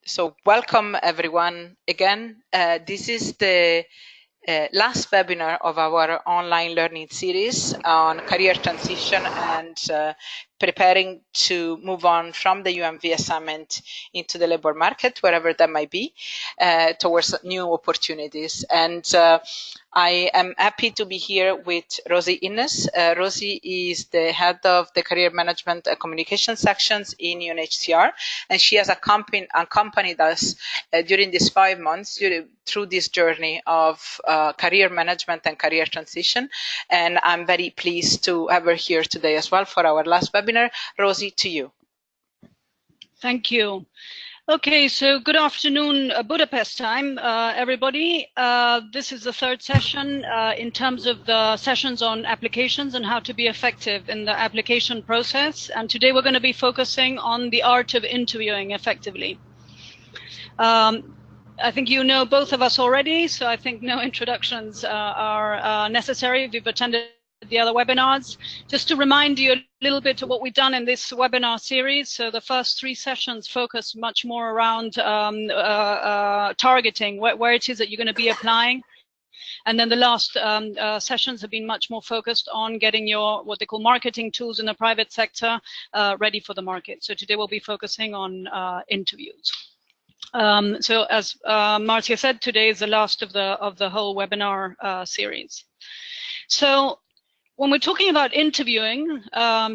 So welcome everyone again. This is the last webinar of our online learning series on career transition and preparing to move on from the UMV assignment into the labor market, wherever that might be, towards new opportunities. And I am happy to be here with Rosie Innes. Rosie is the head of the career management and communication sections in UNHCR, and she has accompanied us during these 5 months through this journey of career management and career transition. And I'm very pleased to have her here today as well for our last webinar. Rosie, to you. Thank you. Okay, so good afternoon, Budapest time, everybody. This is the third session in terms of the sessions on applications and how to be effective in the application process. And today we're going to be focusing on the art of interviewing effectively. I think you know both of us already, so I think no introductions are necessary if you've attended the other webinars. Just to remind you a little bit of what we've done in this webinar series. So the first 3 sessions focus much more around targeting, where it is that you're going to be applying. And then the last sessions have been much more focused on getting your, what they call marketing tools in the private sector, ready for the market. So today we'll be focusing on interviews. So as Marcia said, today is the last of the whole webinar series. So when we're talking about interviewing,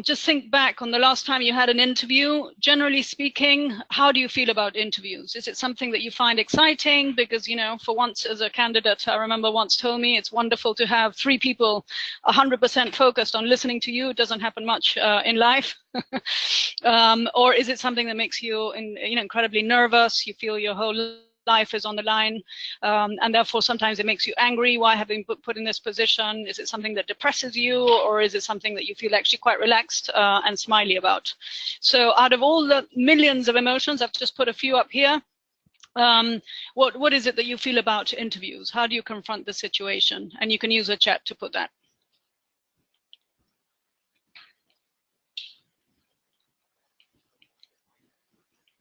just think back on the last time you had an interview. Generally speaking, how do you feel about interviews? Is it something that you find exciting? Because, you know, for once as a candidate, I remember once told me it's wonderful to have 3 people 100% focused on listening to you. It doesn't happen much in life. Or is it something that makes you, incredibly nervous? You feel your whole life is on the line, and therefore sometimes it makes you angry. Why have you been put in this position? Is it something that depresses you, or is it something that you feel actually quite relaxed and smiley about? So out of all the millions of emotions, I've just put a few up here. What is it that you feel about interviews? How do you confront the situation? And you can use a chat to put that.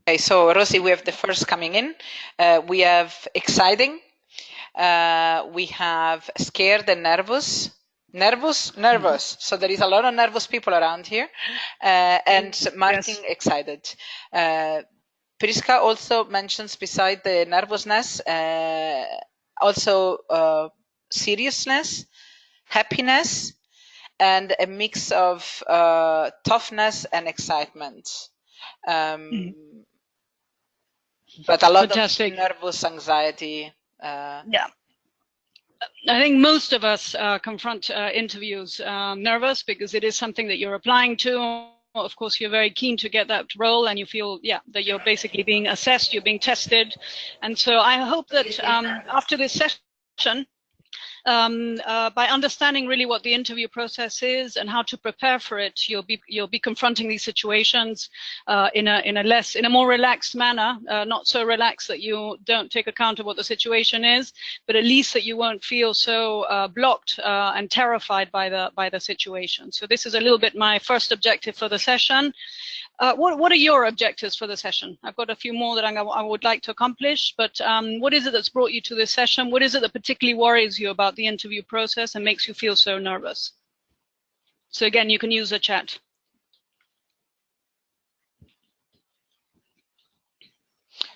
Okay, so Rosie, we have the first coming in. We have exciting. We have scared and nervous. Nervous. So there is a lot of nervous people around here. And Martin, yes. Excited. Priska also mentions beside the nervousness, also seriousness, happiness, and a mix of toughness and excitement. But a lot Fantastic. Of nervous anxiety. Yeah. I think most of us confront interviews nervous because it is something that you're applying to. Of course, you're very keen to get that role and you feel, that you're basically being assessed, you're being tested. And so I hope that after this session, by understanding really what the interview process is and how to prepare for it, you'll be confronting these situations in a more relaxed manner, not so relaxed that you don't take account of what the situation is, but at least that you won't feel so blocked and terrified by the situation. So this is a little bit my first objective for the session. What are your objectives for the session? I've got a few more that I would like to accomplish, but what is it that's brought you to this session? What is it that particularly worries you about the interview process and makes you feel so nervous? So again, you can use the chat.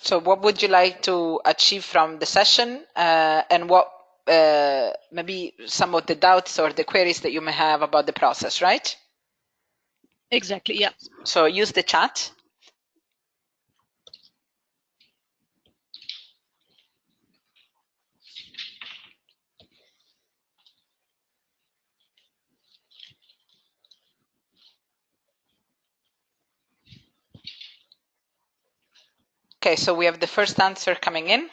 So what would you like to achieve from the session, and what maybe some of the doubts or the queries that you may have about the process, right? Exactly, yeah. So use the chat. Okay, so we have the first answer coming in.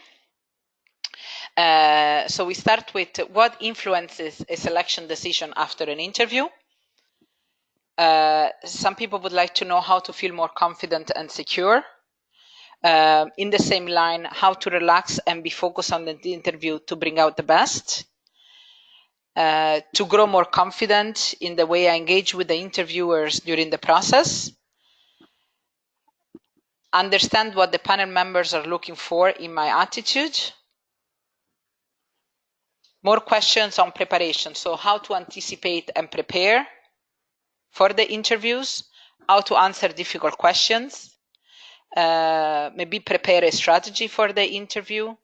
So we start with what influences a selection decision after an interview. Some people would like to know how to feel more confident and secure. In the same line, how to relax and be focused on the interview to bring out the best. To grow more confident in the way I engage with the interviewers during the process. understand what the panel members are looking for in my attitude. More questions on preparation. So how to anticipate and prepare for the interviews, how to answer difficult questions, maybe prepare a strategy for the interview,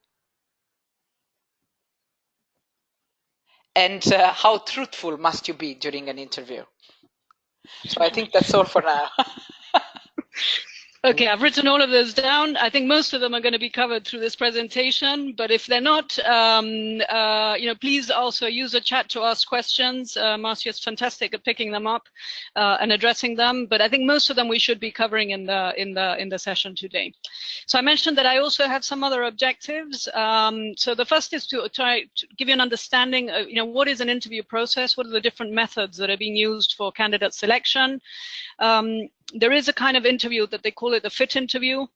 and how truthful must you be during an interview. So I think that's all for now. Okay, I've written all of those down. I think most of them are going to be covered through this presentation, but if they're not, please also use the chat to ask questions. Marcia is fantastic at picking them up and addressing them, but I think most of them we should be covering in the session today. So I mentioned that I also have some other objectives. So the first is to try to give you an understanding of, what is an interview process, what are the different methods that are being used for candidate selection. There is a kind of interview that they call it the fit interview.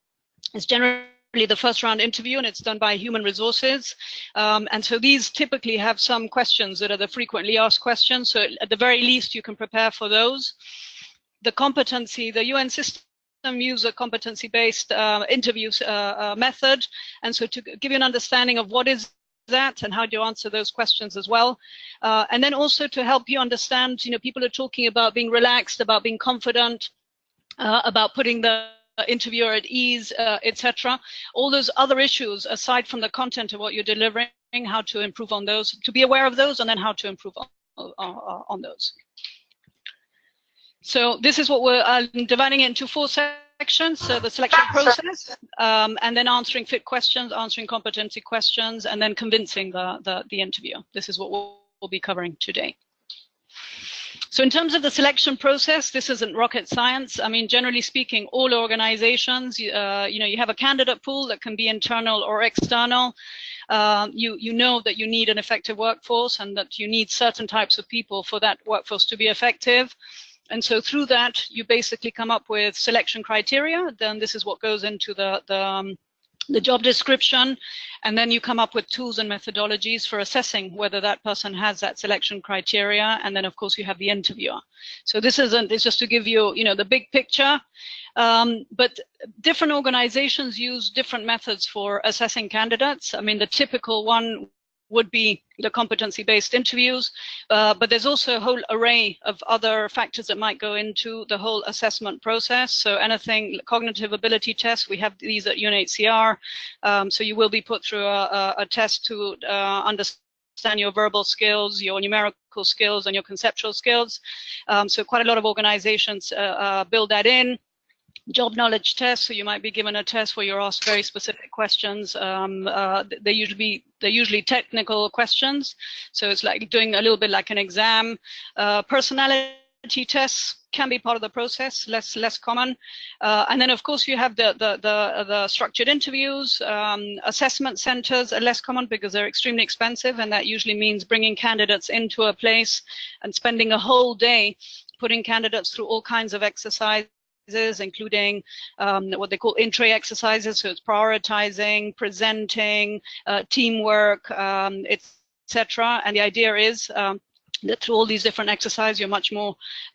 It's generally the first round interview, and it's done by human resources. And so these typically have some questions that are the frequently asked questions. So at the very least, you can prepare for those. The competency, the UN system use a competency-based interviews method. And so to give you an understanding of what is that and how do you answer those questions as well. And then also to help you understand, people are talking about being relaxed, about being confident, about putting the interviewer at ease, etc. All those other issues aside from the content of what you're delivering, how to improve on those, to be aware of those, and then how to improve on those. So this is what we're dividing it into 4 sections. So the selection process, and then answering fit questions, answering competency questions, and then convincing the interviewer. This is what we'll be covering today. So in terms of the selection process, this isn't rocket science. I mean, generally speaking, all organizations, you have a candidate pool that can be internal or external. You know that you need an effective workforce and that you need certain types of people for that workforce to be effective. And so through that, you basically come up with selection criteria. Then this is what goes into the job description, and then you come up with tools and methodologies for assessing whether that person has that selection criteria, and then of course you have the interviewer. So this it's just to give you, the big picture, but different organizations use different methods for assessing candidates. I mean, the typical one would be the competency-based interviews, but there's also a whole array of other factors that might go into the whole assessment process. So anything, cognitive ability tests, we have these at UNHCR, so you will be put through a test to understand your verbal skills, your numerical skills, and your conceptual skills. So quite a lot of organizations build that in. Job knowledge tests, so you might be given a test where you're asked very specific questions. They're usually technical questions, so it's like doing a little bit like an exam. Personality tests can be part of the process, less common. And then of course you have the structured interviews. Assessment centers are less common because they're extremely expensive, and that usually means bringing candidates into a place and spending a whole day putting candidates through all kinds of exercises, including what they call in-tray exercises. So it's prioritizing, presenting, teamwork, etc. And the idea is that through all these different exercises, you're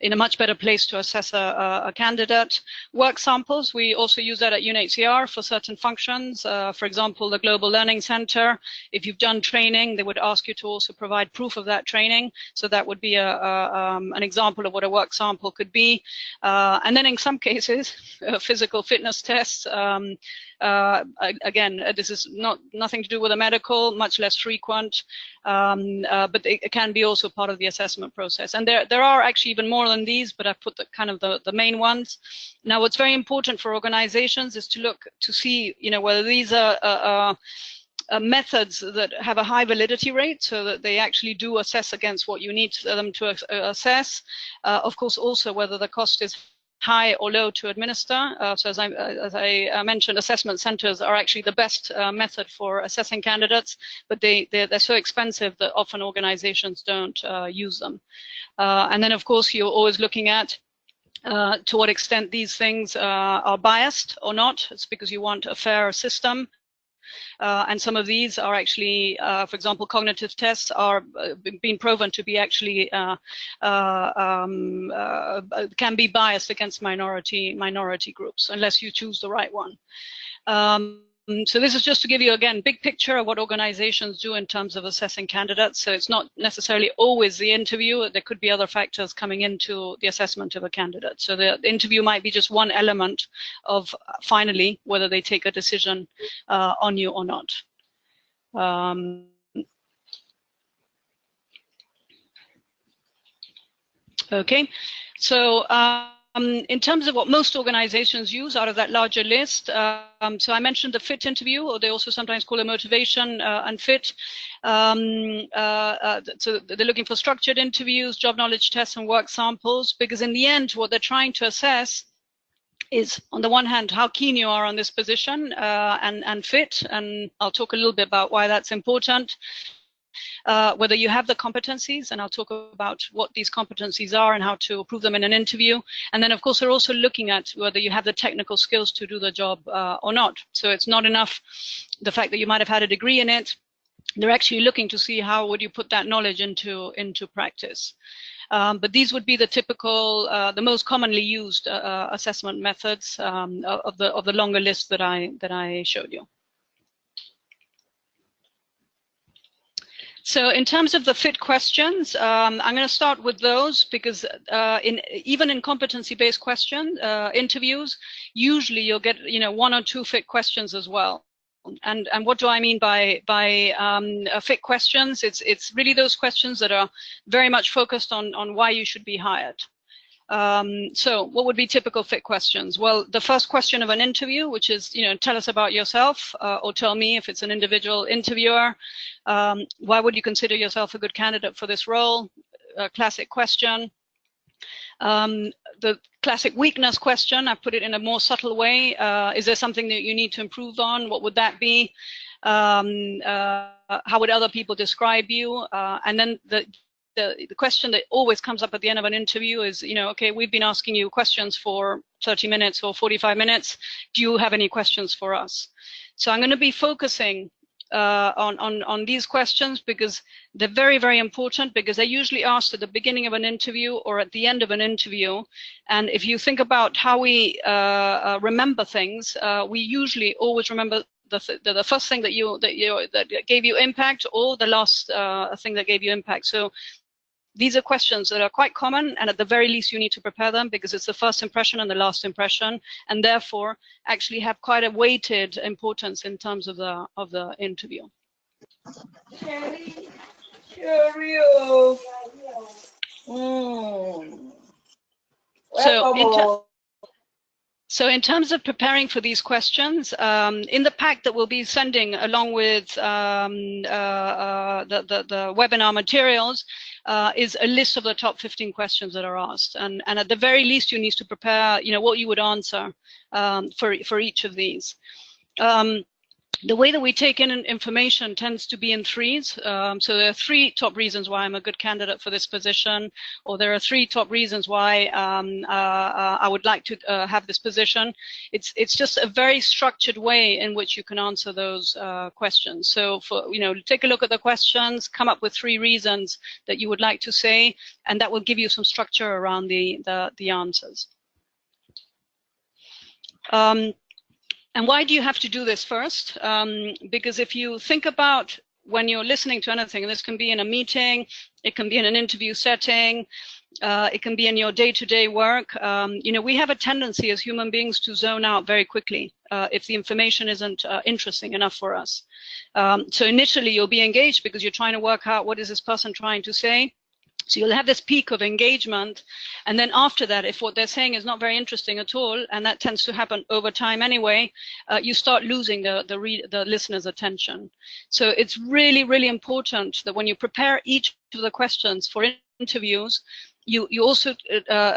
in a much better place to assess a candidate. Work samples, we also use that at UNHCR for certain functions. For example, the Global Learning Center, if you've done training, they would ask you to also provide proof of that training. So that would be an example of what a work sample could be. And then in some cases, physical fitness tests. Again, this is nothing to do with a medical, much less frequent, but it can be also part of the assessment process. And there are actually even more than these, but I've put the main ones. Now, what's very important for organizations is to look to see, whether these are methods that have a high validity rate, so that they actually do assess against what you need them to assess. Of course, also whether the cost is high or low to administer. So as I mentioned, assessment centers are actually the best method for assessing candidates, but they're so expensive that often organizations don't use them. And then of course you're always looking at to what extent these things are biased or not. It's because you want a fair system. And some of these are actually, for example, cognitive tests are being proven to be actually can be biased against minority groups unless you choose the right one. So this is just to give you, again, big picture of what organizations do in terms of assessing candidates. So it's not necessarily always the interview. There could be other factors coming into the assessment of a candidate. So the interview might be just one element of finally whether they take a decision on you or not. Okay, so in terms of what most organizations use out of that larger list, so I mentioned the fit interview, or they also sometimes call it motivation and fit. So they're looking for structured interviews, job knowledge tests, and work samples, because in the end, what they're trying to assess is, on the one hand, how keen you are on this position and fit, and I'll talk a little bit about why that's important. Whether you have the competencies, and I'll talk about what these competencies are and how to prove them in an interview. And then, of course, they're also looking at whether you have the technical skills to do the job or not. So it's not enough the fact that you might have had a degree in it. They're actually looking to see how would you put that knowledge into practice. But these would be the typical, the most commonly used assessment methods of the longer list that I showed you. So in terms of the fit questions, I'm going to start with those because even in competency-based question interviews, usually you'll get 1 or 2 fit questions as well. And what do I mean by fit questions? It's really those questions that are very much focused on why you should be hired. So what would be typical fit questions? Well, the first question of an interview, which is, tell us about yourself, or tell me if it's an individual interviewer. Why would you consider yourself a good candidate for this role? A classic question. The classic weakness question, I put it in a more subtle way. Is there something that you need to improve on? What would that be? How would other people describe you? And then the question that always comes up at the end of an interview is, okay, we've been asking you questions for 30 minutes or 45 minutes. Do you have any questions for us? So I'm going to be focusing on these questions because they're very, very important, because they're usually asked at the beginning of an interview or at the end of an interview. And if you think about how we remember things, we usually always remember the first thing that gave you impact, or the last thing that gave you impact. So these are questions that are quite common, and at the very least you need to prepare them because it's the first impression and the last impression, and therefore actually have quite a weighted importance in terms of the interview. So in terms of preparing for these questions, in the pack that we'll be sending along with the webinar materials is a list of the top 15 questions that are asked. And at the very least, you need to prepare, what you would answer for each of these. The way that we take in information tends to be in threes. So there are 3 top reasons why I'm a good candidate for this position, or there are 3 top reasons why I would like to have this position. It's just a very structured way in which you can answer those questions. So take a look at the questions, come up with 3 reasons that you would like to say, and that will give you some structure around the answers. And why do you have to do this first? Because if you think about when you're listening to anything, and this can be in a meeting, it can be in an interview setting, it can be in your day-to-day work, we have a tendency as human beings to zone out very quickly if the information isn't interesting enough for us. So initially you'll be engaged because you're trying to work out what is this person trying to say. So you'll have this peak of engagement, and then after that, if what they're saying is not very interesting at all, and that tends to happen over time anyway, you start losing the listener's attention. So it's really, really important that when you prepare each of the questions for interviews, you also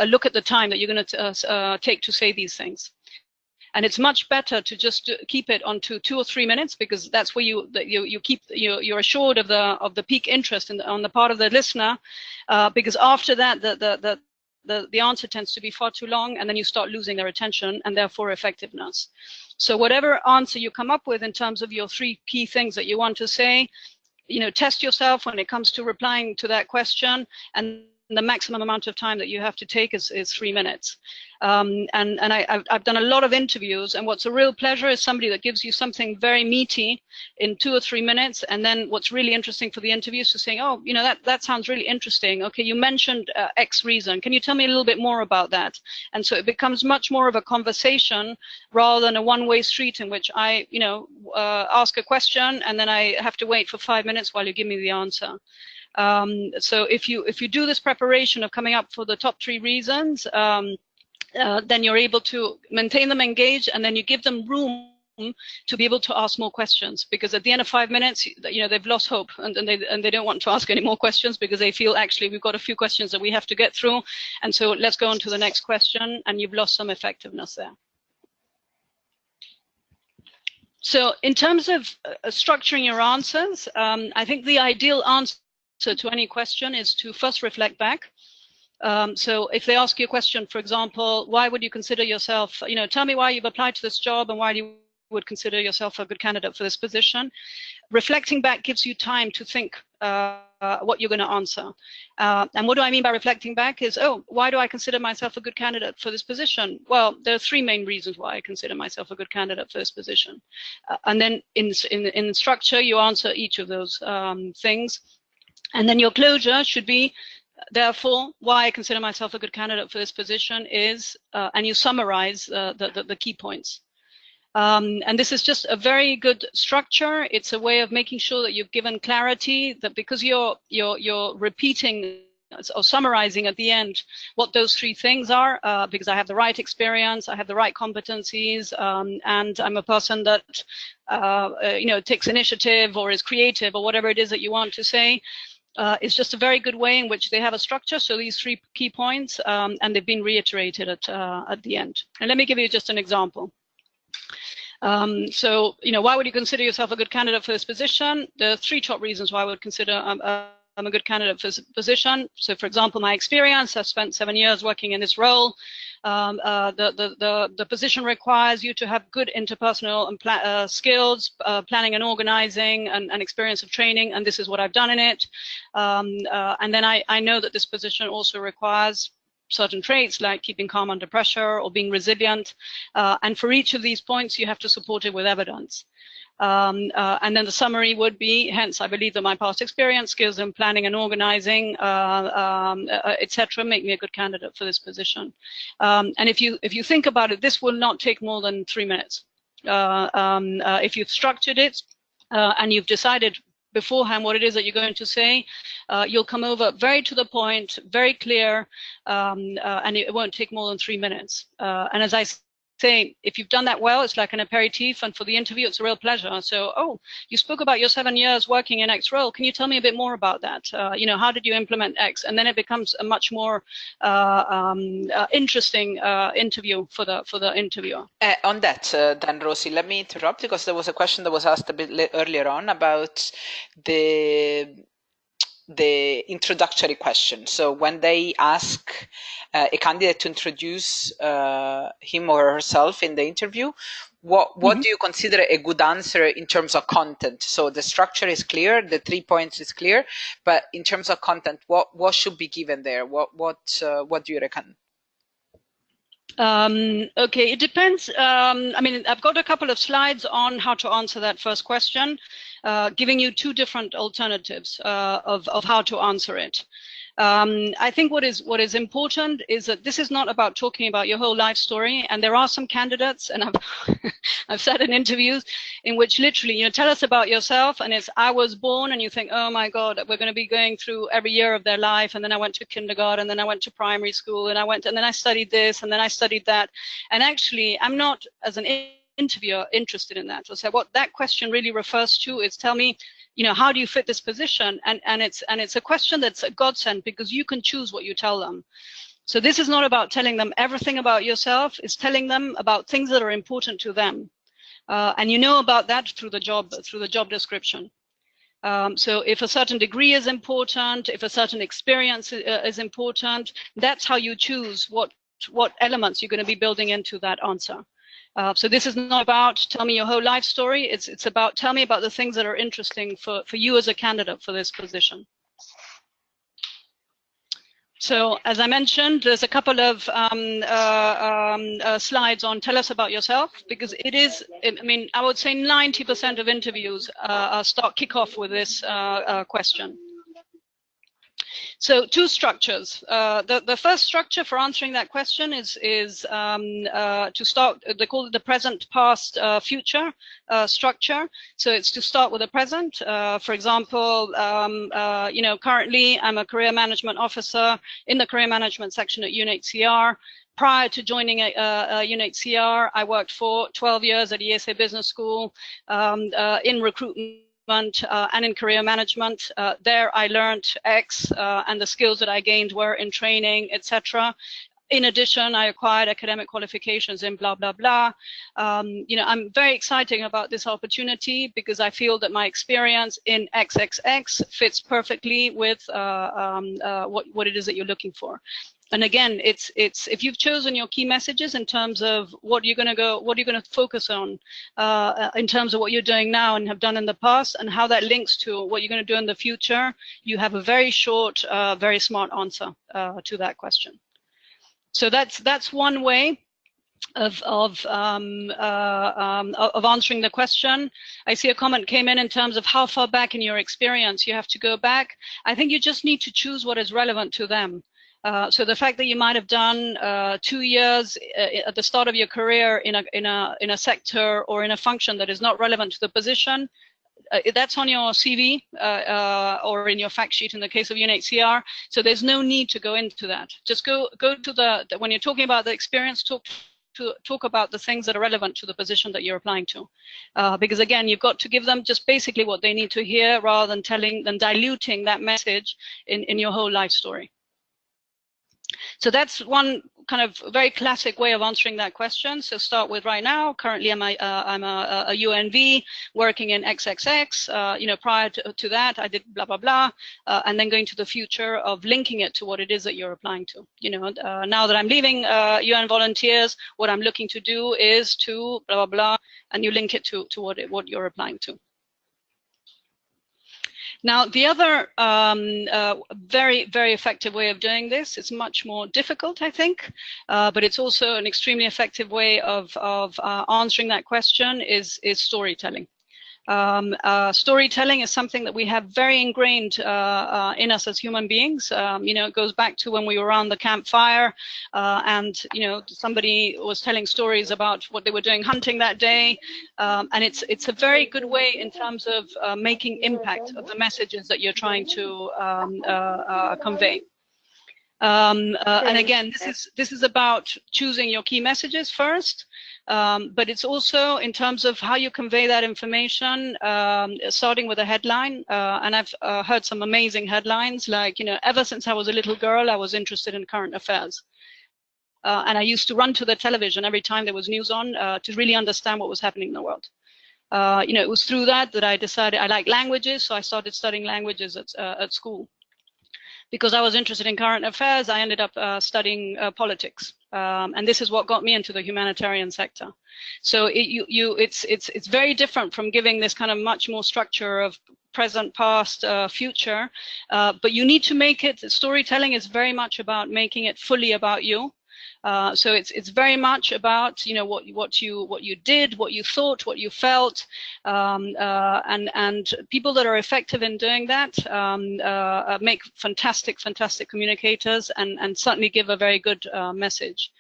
look at the time that you're going to take to say these things. And it's much better to just keep it onto 2 or 3 minutes, because that's where you're assured of the peak interest on the part of the listener. Because after that, the answer tends to be far too long, and then you start losing their attention and therefore effectiveness. So whatever answer you come up with in terms of your 3 key things that you want to say, test yourself when it comes to replying to that question, and the maximum amount of time that you have to take is 3 minutes. And I've done a lot of interviews, and what's a real pleasure is somebody that gives you something very meaty in 2 or 3 minutes, and then what's really interesting for the interview is to say, oh, that sounds really interesting. Okay, you mentioned X reason. Can you tell me a little bit more about that? And so it becomes much more of a conversation rather than a one-way street in which I, ask a question and then I have to wait for 5 minutes while you give me the answer. So if you do this preparation of coming up for the top 3 reasons, then you're able to maintain them engaged, and then you give them room to be able to ask more questions, because at the end of 5 minutes, they've lost hope, and they don't want to ask any more questions because they feel, actually, we've got a few questions that we have to get through, and so let's go on to the next question, and you've lost some effectiveness there. So in terms of structuring your answers, I think the ideal answer to any question is to first reflect back. So if they ask you a question, for example, why would you consider yourself, tell me why you've applied to this job and why you would consider yourself a good candidate for this position. Reflecting back gives you time to think what you're going to answer. And what do I mean by reflecting back is, oh, why do I consider myself a good candidate for this position? Well, there are 3 main reasons why I consider myself a good candidate for this position. And then in structure, you answer each of those things. And then your closure should be, therefore, why I consider myself a good candidate for this position is, and you summarize the key points. And this is just a very good structure. It's a way of making sure that you've given clarity, that because you're repeating or summarizing at the end what those 3 things are, because I have the right experience, I have the right competencies, and I'm a person that takes initiative or is creative or whatever it is that you want to say. It's just a very good way in which they have a structure. So these 3 key points, and they've been reiterated at the end. And let me give you just an example. So, why would you consider yourself a good candidate for this position? There are 3 top reasons why I would consider I'm a good candidate for this position. So, for example, my experience, I've spent 7 years working in this role. The position requires you to have good interpersonal and skills, planning and organizing, and experience of training, and this is what I've done in it. And then I know that this position also requires certain traits like keeping calm under pressure or being resilient. And for each of these points, you have to support it with evidence. And then the summary would be, hence, I believe that my past experience, skills in planning and organizing, etc., make me a good candidate for this position. And if you think about it, this will not take more than 3 minutes. If you've structured it and you've decided beforehand what it is that you're going to say, you'll come over very to the point, very clear, and it won't take more than 3 minutes. And as I say, if you've done that well, it's like an aperitif, and for the interview, it's a real pleasure. So, oh, you spoke about your 7 years working in X role. Can you tell me a bit more about that? How did you implement X? And then it becomes a much more interesting interview for the interviewer. On that, then, Rosie, let me interrupt, because there was a question that was asked a bit earlier on about the introductory question. So when they ask a candidate to introduce him or herself in the interview, what do you consider a good answer in terms of content? So the structure is clear, the 3 points is clear, but in terms of content, what should be given there? What do you reckon? Okay, it depends. I mean, I've got a couple of slides on how to answer that first question, giving you 2 different alternatives of how to answer it. I think what is important is that this is not about talking about your whole life story. And there are some candidates, and I've sat in interviews in which literally, tell us about yourself, and it's I was born, and you think, oh my God, we're going to be going through every year of their life, and then I went to kindergarten, and then I went to primary school, and then I studied this, and then I studied that. And actually, I'm not, as an interviewer, interested in that. So what that question really refers to is, tell me, how do you fit this position? And it's a question that's a godsend, because you can choose what you tell them. So this is not about telling them everything about yourself. It's telling them about things that are important to them. And you know about that through the job description. So if a certain degree is important, if a certain experience is important, that's how you choose what elements you're going to be building into that answer. So this is not about tell me your whole life story. It's about tell me about the things that are interesting for you as a candidate for this position. So as I mentioned, there's a couple of slides on tell us about yourself, because it is, I mean, I would say 90% of interviews kick off with this question. So two structures. The first structure for answering that question is to start, they call it the present, past, future structure. So it's to start with the present. For example, you know, currently I'm a career management officer in the career management section at UNHCR. Prior to joining UNHCR, I worked for 12 years at ESA Business School in recruitment and in career management. There I learned X, and the skills that I gained were in training, etc. In addition, I acquired academic qualifications in blah, blah, blah. You know, I'm very excited about this opportunity because I feel that my experience in XXX fits perfectly with what it is that you're looking for. And again, it's if you've chosen your key messages in terms of what you're going to focus on in terms of what you're doing now and have done in the past, and how that links to what you're going to do in the future, you have a very short, very smart answer to that question. So that's one way of answering the question. I see a comment came in terms of how far back in your experience you have to go back. I think you just need to choose what is relevant to them. So the fact that you might have done 2 years at the start of your career in a sector or in a function that is not relevant to the position, that's on your CV or in your fact sheet in the case of UNHCR. So there's no need to go into that. Just go to the when you're talking about the experience, talk about the things that are relevant to the position that you're applying to, because again, you've got to give them just basically what they need to hear, rather than diluting that message in your whole life story. So that's one kind of very classic way of answering that question. So start with right now. Currently, I'm a UNV working in XXX. You know, prior to that, I did blah, blah, blah. And then going to the future of linking it to what it is that you're applying to. You know, now that I'm leaving UN volunteers, what I'm looking to do is to blah, blah, blah. And you link it to what you're applying to. Now, the other very, very effective way of doing this, it's much more difficult, I think, but it's also an extremely effective way of answering that question is storytelling. Storytelling is something that we have very ingrained in us as human beings. You know, it goes back to when we were around the campfire and, you know, somebody was telling stories about what they were doing hunting that day. And it's a very good way in terms of making impact of the messages that you're trying to convey. And again, this is about choosing your key messages first, but it's also in terms of how you convey that information, starting with a headline. And I've heard some amazing headlines, like, you know, ever since I was a little girl, I was interested in current affairs. And I used to run to the television every time there was news on to really understand what was happening in the world. You know, it was through that I decided I like languages, so I started studying languages at school. Because I was interested in current affairs, I ended up studying politics, and this is what got me into the humanitarian sector. So it's very different from giving this kind of much more structure of present, past, future, but you need to make it. Storytelling is very much about making it fully about you. So it's very much about, you know, what you did, what you thought, what you felt, and people that are effective in doing that make fantastic communicators and certainly give a very good message.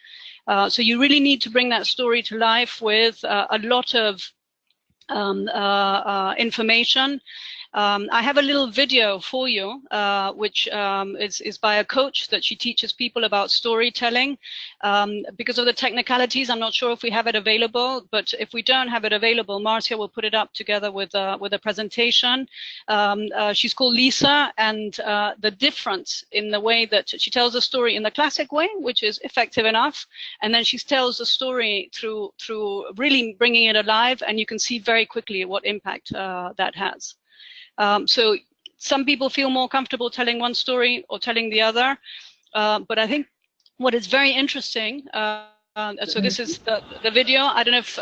So you really need to bring that story to life with a lot of information. I have a little video for you, which is by a coach that she teaches people about storytelling. Because of the technicalities, I'm not sure if we have it available, but if we don't have it available, Marcia will put it up together with a presentation. She's called Lisa, and the difference in the way that she tells the story in the classic way, which is effective enough, and then she tells the story through really bringing it alive, and you can see very quickly what impact that has. So some people feel more comfortable telling one story or telling the other, but I think what is very interesting So this is the video. I don't know if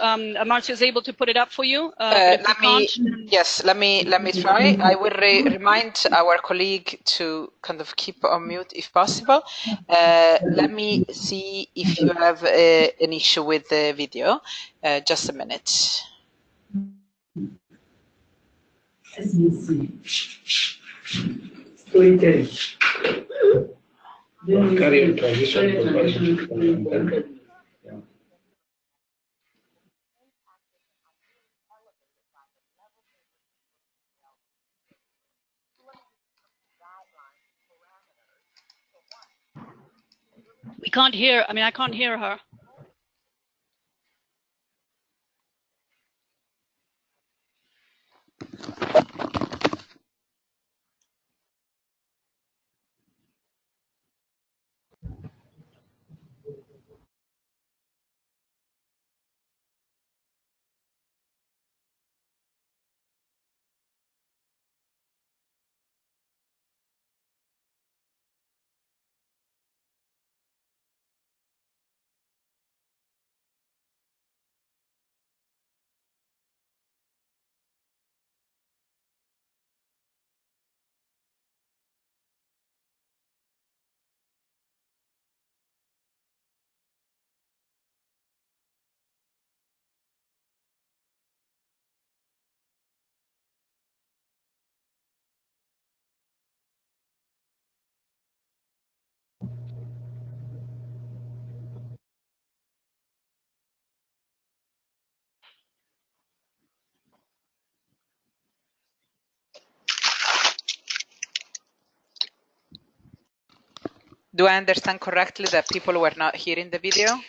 Marcia is able to put it up for you. But if let me try. I will remind our colleague to kind of keep on mute if possible. Let me see if you have an issue with the video. Just a minute. Storytelling. Career transition. we can't hear. I mean, I can't hear her. Do I understand correctly that people were not hearing the video?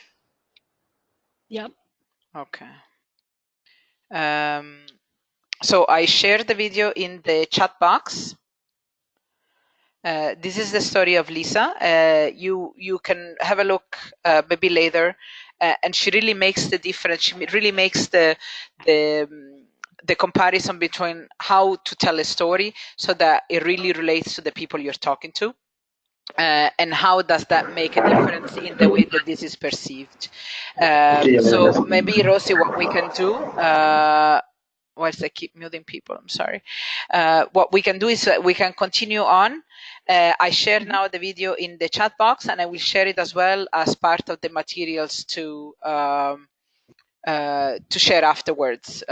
Yep. Okay. So I shared the video in the chat box. This is the story of Lisa. You can have a look maybe later, and she really makes the difference. She really makes the comparison between how to tell a story so that it really relates to the people you're talking to. And how does that make a difference in the way that this is perceived? So maybe, Rosie, what we can do, whilst I keep muting people, I'm sorry. What we can do is we can continue on. I share now the video in the chat box, and I will share it as well as part of the materials to share afterwards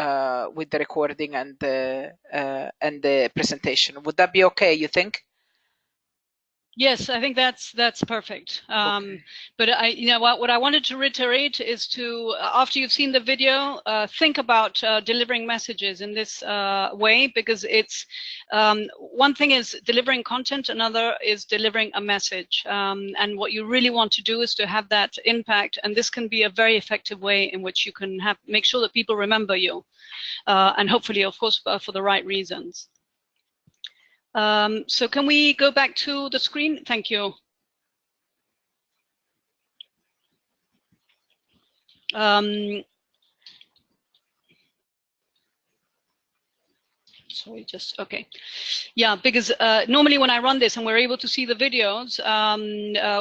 with the recording and the presentation. Would that be okay, you think? Yes, I think that's perfect. Okay. But what I wanted to reiterate is to, after you've seen the video, think about delivering messages in this way, because it's one thing is delivering content, another is delivering a message. And what you really want to do is to have that impact, and this can be a very effective way in which you can make sure that people remember you, and hopefully, of course, for the right reasons. So can we go back to the screen? Thank you. Sorry, just okay. Yeah, because normally when I run this and we're able to see the videos,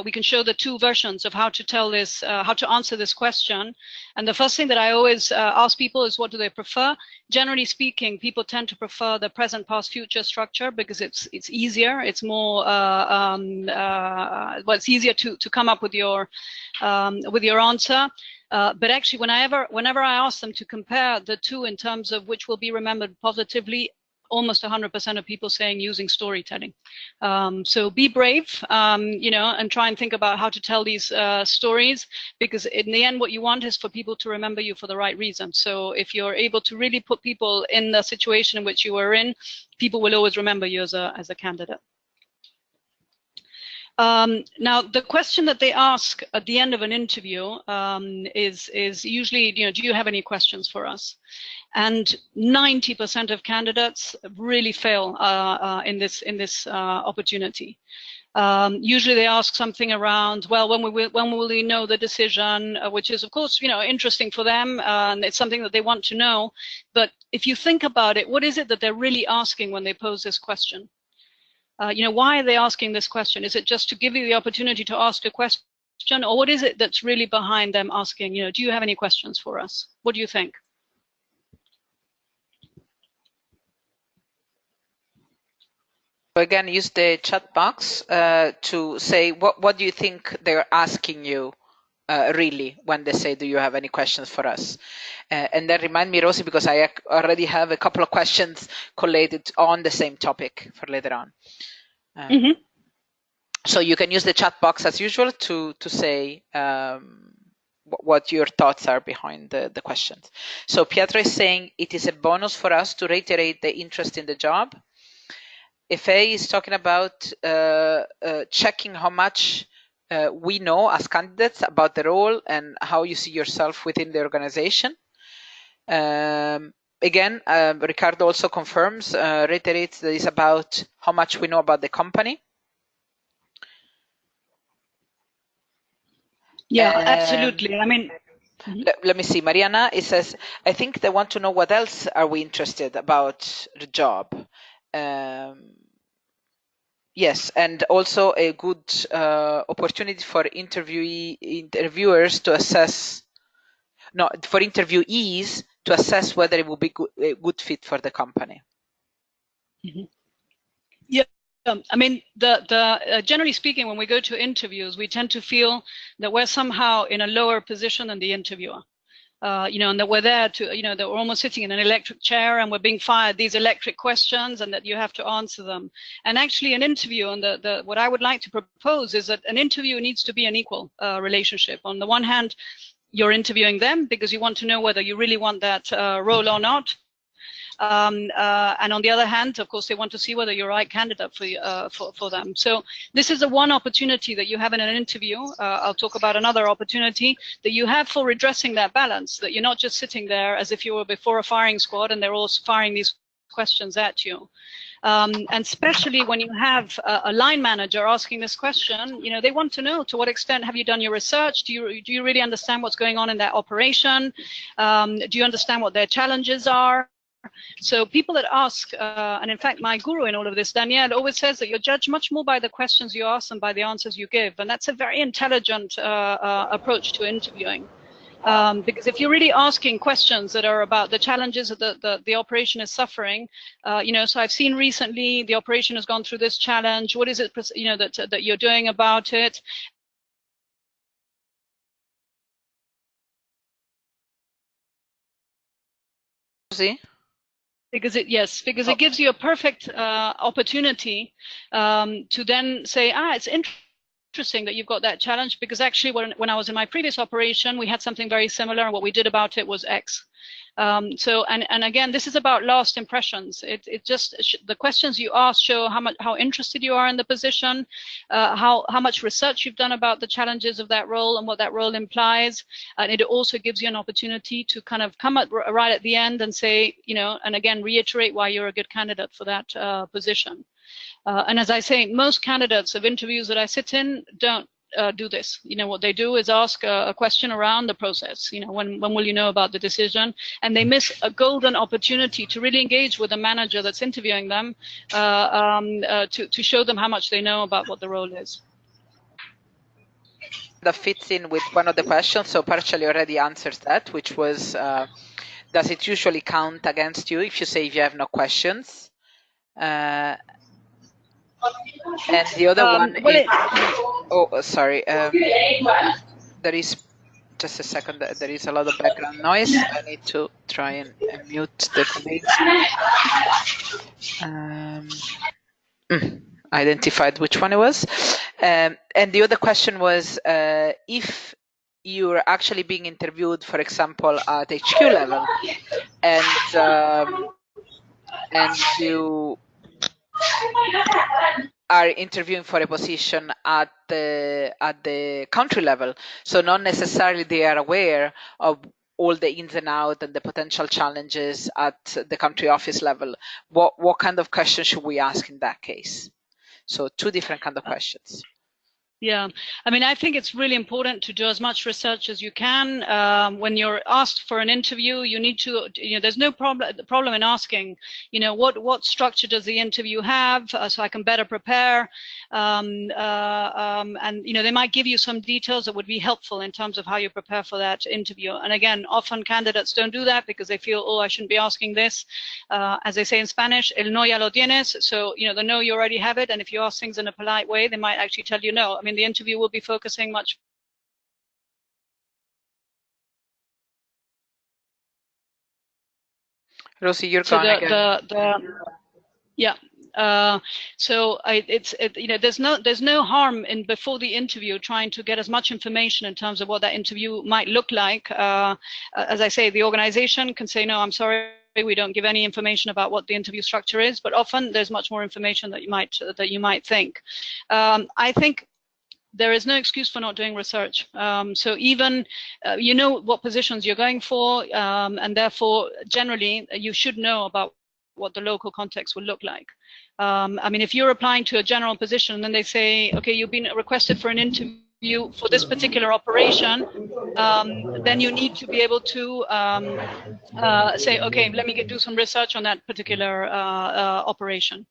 we can show the two versions of how to tell this, how to answer this question. And the first thing that I always ask people is, what do they prefer? Generally speaking, people tend to prefer the present, past, future structure because it's easier. It's more well, it's easier to come up with your answer. But actually, whenever I ask them to compare the two in terms of which will be remembered positively, almost 100% of people saying using storytelling. So be brave, and try and think about how to tell these stories, because in the end, what you want is for people to remember you for the right reason. So if you're able to really put people in the situation in which you were in, people will always remember you as a candidate. Now, the question that they ask at the end of an interview is usually, do you have any questions for us? And 90% of candidates really fail in this opportunity. Usually they ask something around, well, when will we know the decision, which is, of course, interesting for them, and it's something that they want to know. But if you think about it, what is it that they're really asking when they pose this question? Why are they asking this question? Is it just to give you the opportunity to ask a question or what is it that's really behind them asking, do you have any questions for us? What do you think? Again, use the chat box to say what do you think they're asking you really when they say, do you have any questions for us? And then remind me, Rosie, because I already have a couple of questions collated on the same topic for later on. So you can use the chat box as usual to say what your thoughts are behind the questions. So Pietro is saying it is a bonus for us to reiterate the interest in the job. Efe is talking about checking how much we know as candidates about the role and how you see yourself within the organization. Again, Ricardo also confirms, reiterates that it's about how much we know about the company. Yeah, absolutely. I mean, let me see. Mariana, it says, I think they want to know what else are we interested about the job. Yes, and also a good opportunity for interviewers to assess, for interviewees to assess whether it will be a good fit for the company. Yeah. I mean, generally speaking, when we go to interviews, we tend to feel that we're somehow in a lower position than the interviewer. And that we're there to, that we're almost sitting in an electric chair and we're being fired these electric questions and that you have to answer them. And actually an interview, and what I would like to propose is that an interview needs to be an equal relationship. On the one hand, you're interviewing them because you want to know whether you really want that role or not. And on the other hand, of course, they want to see whether you're the right candidate for them. So this is the one opportunity that you have in an interview. I'll talk about another opportunity that you have for redressing that balance, that you're not just sitting there as if you were before a firing squad and they're all firing these questions at you. And especially when you have a line manager asking this question, they want to know to what extent have you done your research? Do you really understand what's going on in that operation? Do you understand what their challenges are? So people that ask, and in fact, my guru in all of this, Danielle, always says that you're judged much more by the questions you ask than by the answers you give. And that's a very intelligent approach to interviewing. Because if you're really asking questions that are about the challenges that the operation is suffering, so I've seen recently the operation has gone through this challenge. What is it, that you're doing about it? Because it gives you a perfect opportunity to then say, it's interesting that you've got that challenge, because actually when I was in my previous operation, we had something very similar, and what we did about it was X. So again, this is about last impressions. It just the questions you ask show how interested you are in the position, how much research you've done about the challenges of that role and what that role implies, and it also gives you an opportunity to kind of come up right at the end and say, and again reiterate why you're a good candidate for that position. And as I say, most candidates of interviews that I sit in don't do this. What they do is ask a question around the process. When will you know about the decision? And they miss a golden opportunity to really engage with the manager that's interviewing them to show them how much they know about what the role is. That fits in with one of the questions, so partially already answers that, which was, does it usually count against you if you say if you have no questions? And the other one is, sorry, there is, just a second, there is a lot of background noise. I need to try and mute the colleagues. Identified which one it was. And the other question was, if you're actually being interviewed, for example, at HQ level, and you are interviewing for a position at the country level, so not necessarily they are aware of all the ins and outs and the potential challenges at the country office level. What kind of questions should we ask in that case? So two different kind of questions. Yeah, I mean, I think it's really important to do as much research as you can. When you're asked for an interview, you need to, there's no problem in asking, what structure does the interview have, so I can better prepare. And, they might give you some details that would be helpful in terms of how you prepare for that interview. And again, often candidates don't do that because they feel, oh, I shouldn't be asking this. As they say in Spanish, el no ya lo tienes. So, the no, you already have it. And if you ask things in a polite way, they might actually tell you no. I mean, the interview will be focusing much. Rosie, you're gone again. Yeah. There's no harm in before the interview trying to get as much information in terms of what that interview might look like. As I say, the organization can say, no, I'm sorry, we don't give any information about what the interview structure is, but often there's much more information that you might think. I think there is no excuse for not doing research. So even what positions you're going for, and therefore generally you should know about what the local context will look like. I mean, if you're applying to a general position and then they say, okay, you've been requested for an interview for this particular operation, then you need to be able to say, okay, let me do some research on that particular operation.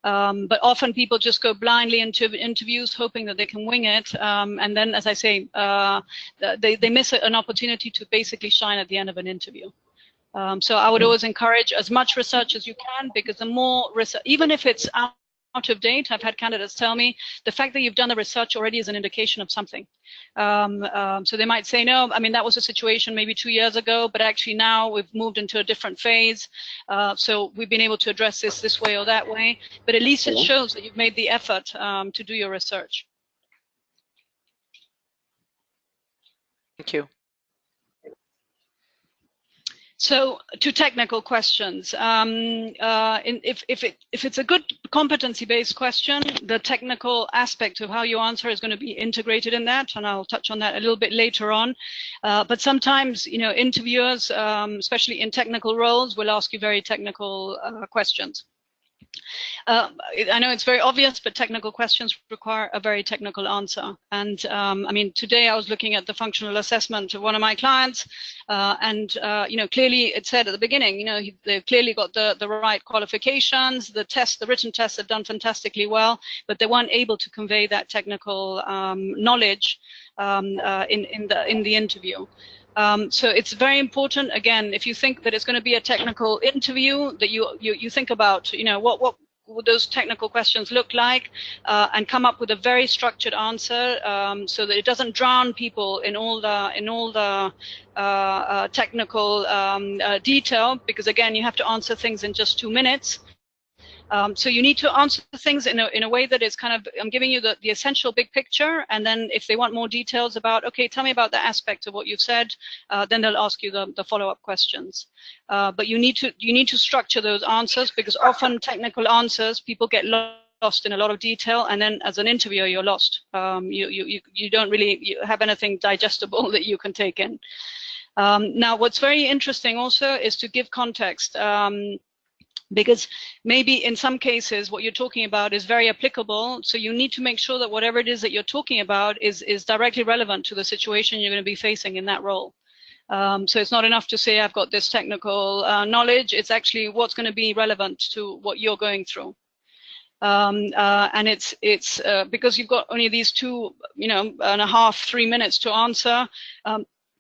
But often people just go blindly into interviews hoping that they can wing it. And then, as I say, they miss an opportunity to basically shine at the end of an interview. So I would always encourage as much research as you can, because the more research, even if it's out of date, I've had candidates tell me the fact that you've done the research already is an indication of something. So they might say, no, I mean, that was a situation maybe 2 years ago, but actually now we've moved into a different phase. So we've been able to address this way or that way, but at least it shows that you've made the effort to do your research. Thank you. So to technical questions, if it's a good competency-based question, the technical aspect of how you answer is going to be integrated in that, and I'll touch on that a little bit later on. But sometimes, interviewers, especially in technical roles, will ask you very technical questions. I know it's very obvious, but technical questions require a very technical answer. And I mean, today I was looking at the functional assessment of one of my clients, and clearly it said at the beginning, they've clearly got the right qualifications. The written tests have done fantastically well, but they weren't able to convey that technical knowledge in the interview. So it's very important, again, if you think that it's going to be a technical interview, that you think about, what would those technical questions look like, and come up with a very structured answer, so that it doesn't drown people in all the technical detail, because again, you have to answer things in just 2 minutes. So you need to answer things in a way that is kind of, I'm giving you the essential big picture, and then if they want more details about, okay, tell me about the aspect of what you've said, then they'll ask you the follow-up questions. But you need to structure those answers, because often technical answers, people get lost in a lot of detail, and then as an interviewer, you're lost. You don't really have anything digestible that you can take in. Now, what's very interesting also is to give context. Because maybe in some cases what you're talking about is very applicable, so you need to make sure that whatever it is that you're talking about is directly relevant to the situation you're going to be facing in that role. So it's not enough to say I've got this technical knowledge. It's actually what's going to be relevant to what you're going through. And it's because you've got only these 2.5, 3 minutes to answer.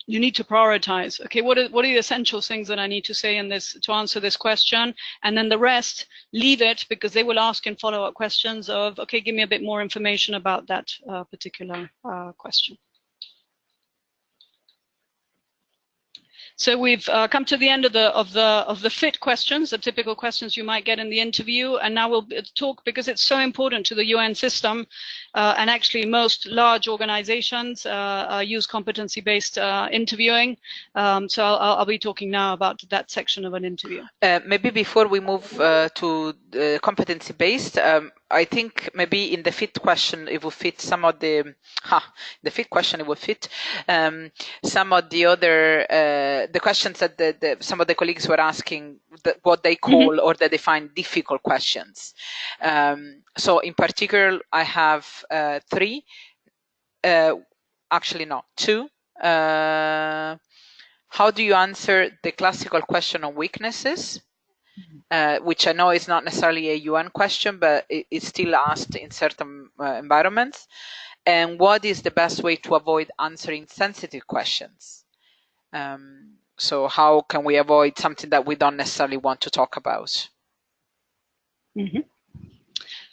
You need to prioritize. Okay, what are the essential things that I need to say in this to answer this question, and then the rest leave it, because they will ask in follow-up questions of, okay, give me a bit more information about that particular question. So we've come to the end of the fit questions, the typical questions you might get in the interview, and now we'll talk, because it's so important to the UN system, and actually most large organizations use competency-based interviewing. So I'll be talking now about that section of an interview. Maybe before we move to competency-based, I think maybe in the fit question it will fit some of the fit question, it will fit some of the other the questions that some of the colleagues were asking, what they call or that they find difficult questions. So in particular, I have 3. actually not. 2, how do you answer the classical question on weaknesses? Which I know is not necessarily a UN question, but it's still asked in certain environments. And what is the best way to avoid answering sensitive questions? So how can we avoid something that we don't necessarily want to talk about?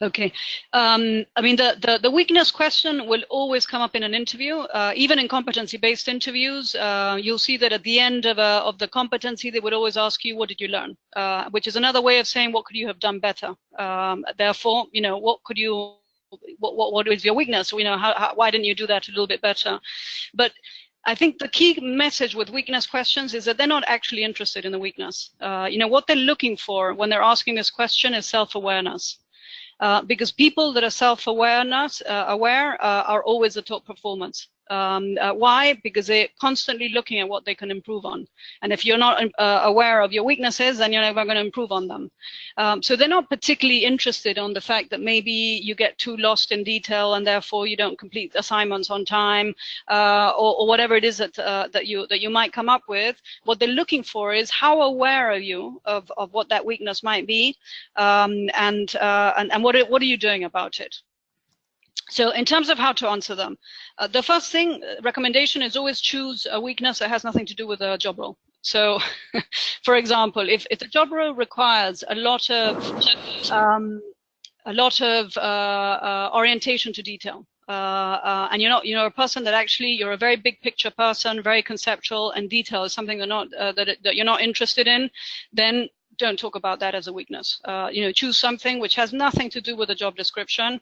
Okay. I mean, the weakness question will always come up in an interview. Even in competency-based interviews, you'll see that at the end of the competency, they would always ask you, what did you learn? Which is another way of saying, what could you have done better? Therefore, you know, what could you, what is your weakness? You know, why didn't you do that a little bit better? But I think the key message with weakness questions is that they're not actually interested in the weakness. You know, what they're looking for when they're asking this question is self-awareness. Because people that are self-aware are always the top performers. Why? Because they're constantly looking at what they can improve on. And if you're not aware of your weaknesses, then you're never going to improve on them. So they're not particularly interested on the fact that maybe you get too lost in detail and therefore you don't complete assignments on time, or whatever it is that you might come up with. What they're looking for is how aware are you of what that weakness might be, and what are you doing about it? So in terms of how to answer them, the first recommendation is always choose a weakness that has nothing to do with a job role. So, for example, if the job role requires a lot of orientation to detail, and you're a person that actually you're a very big picture person, very conceptual, and detail is something that you're not interested in, then don't talk about that as a weakness. You know, choose something which has nothing to do with the job description,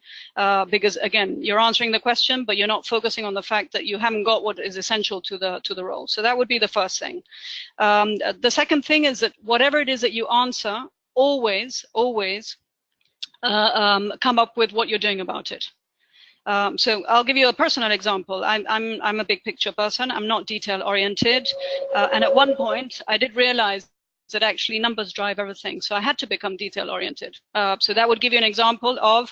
because again, you're answering the question, but you're not focusing on the fact that you haven't got what is essential to the role. So that would be the first thing. The second thing is that whatever it is that you answer, always come up with what you're doing about it. So I'll give you a personal example. I'm a big picture person. I'm not detail oriented, and at one point I did realize that actually numbers drive everything. So I had to become detail oriented. So that would give you an example of,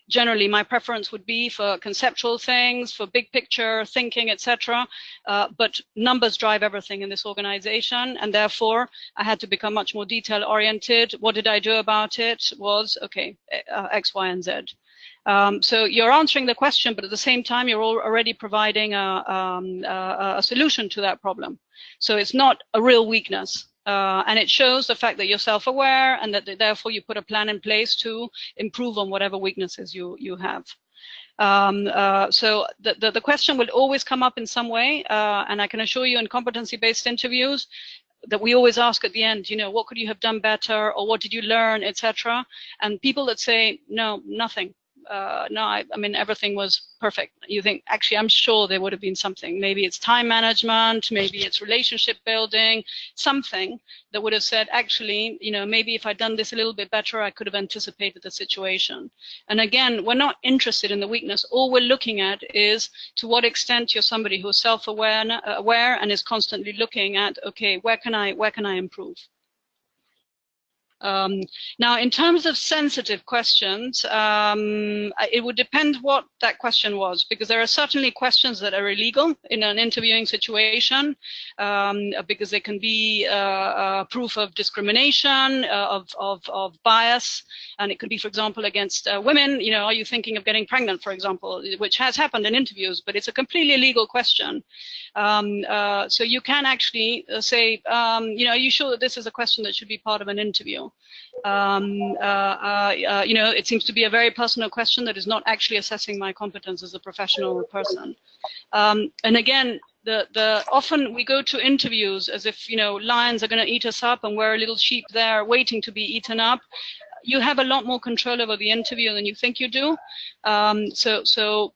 generally my preference would be for conceptual things, for big picture thinking, etc. But numbers drive everything in this organization, and therefore I had to become much more detail oriented. What did I do about it? Was, okay, X, Y, and Z. So you're answering the question, but at the same time, you're already providing a solution to that problem. So it's not a real weakness. And it shows the fact that you're self-aware and that therefore you put a plan in place to improve on whatever weaknesses you have. So the question will always come up in some way, and I can assure you in competency-based interviews that we always ask at the end, you know, what could you have done better, or what did you learn, etc. And people that say, no, nothing. No, I mean, everything was perfect. You think, actually, I'm sure there would have been something. Maybe it's time management, maybe it's relationship building, something that would have said, actually, you know, maybe if I'd done this a little bit better, I could have anticipated the situation. And again, we're not interested in the weakness. All we're looking at is to what extent you're somebody who's self-aware and is constantly looking at, okay, where can I improve? Now, in terms of sensitive questions, it would depend what that question was, because there are certainly questions that are illegal in an interviewing situation, because they can be proof of discrimination, of bias, and it could be, for example, against women. You know, are you thinking of getting pregnant, for example, which has happened in interviews, but it's a completely illegal question. So you can actually say, you know, are you sure that this is a question that should be part of an interview? You know, it seems to be a very personal question that is not actually assessing my competence as a professional person. And again, often we go to interviews as if, you know, lions are going to eat us up and we're a little sheep there waiting to be eaten up. You have a lot more control over the interview than you think you do. So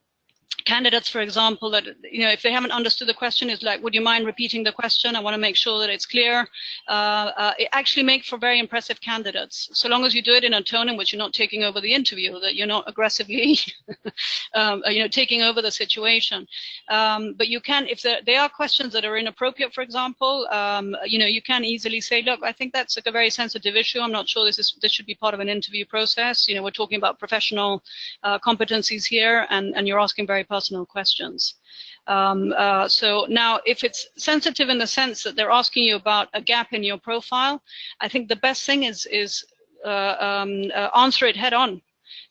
candidates, for example, that, you know, if they haven't understood the question, is like, would you mind repeating the question? I want to make sure that it's clear. It actually makes for very impressive candidates, so long as you do it in a tone in which you're not taking over the interview, that you're not aggressively, you know, taking over the situation. But you can, if there are questions that are inappropriate, for example, you know, you can easily say, look, I think that's like a very sensitive issue. I'm not sure this should be part of an interview process. You know, we're talking about professional competencies here, and you're asking very very personal questions. So now, if it's sensitive in the sense that they're asking you about a gap in your profile, I think the best thing is answer it head on.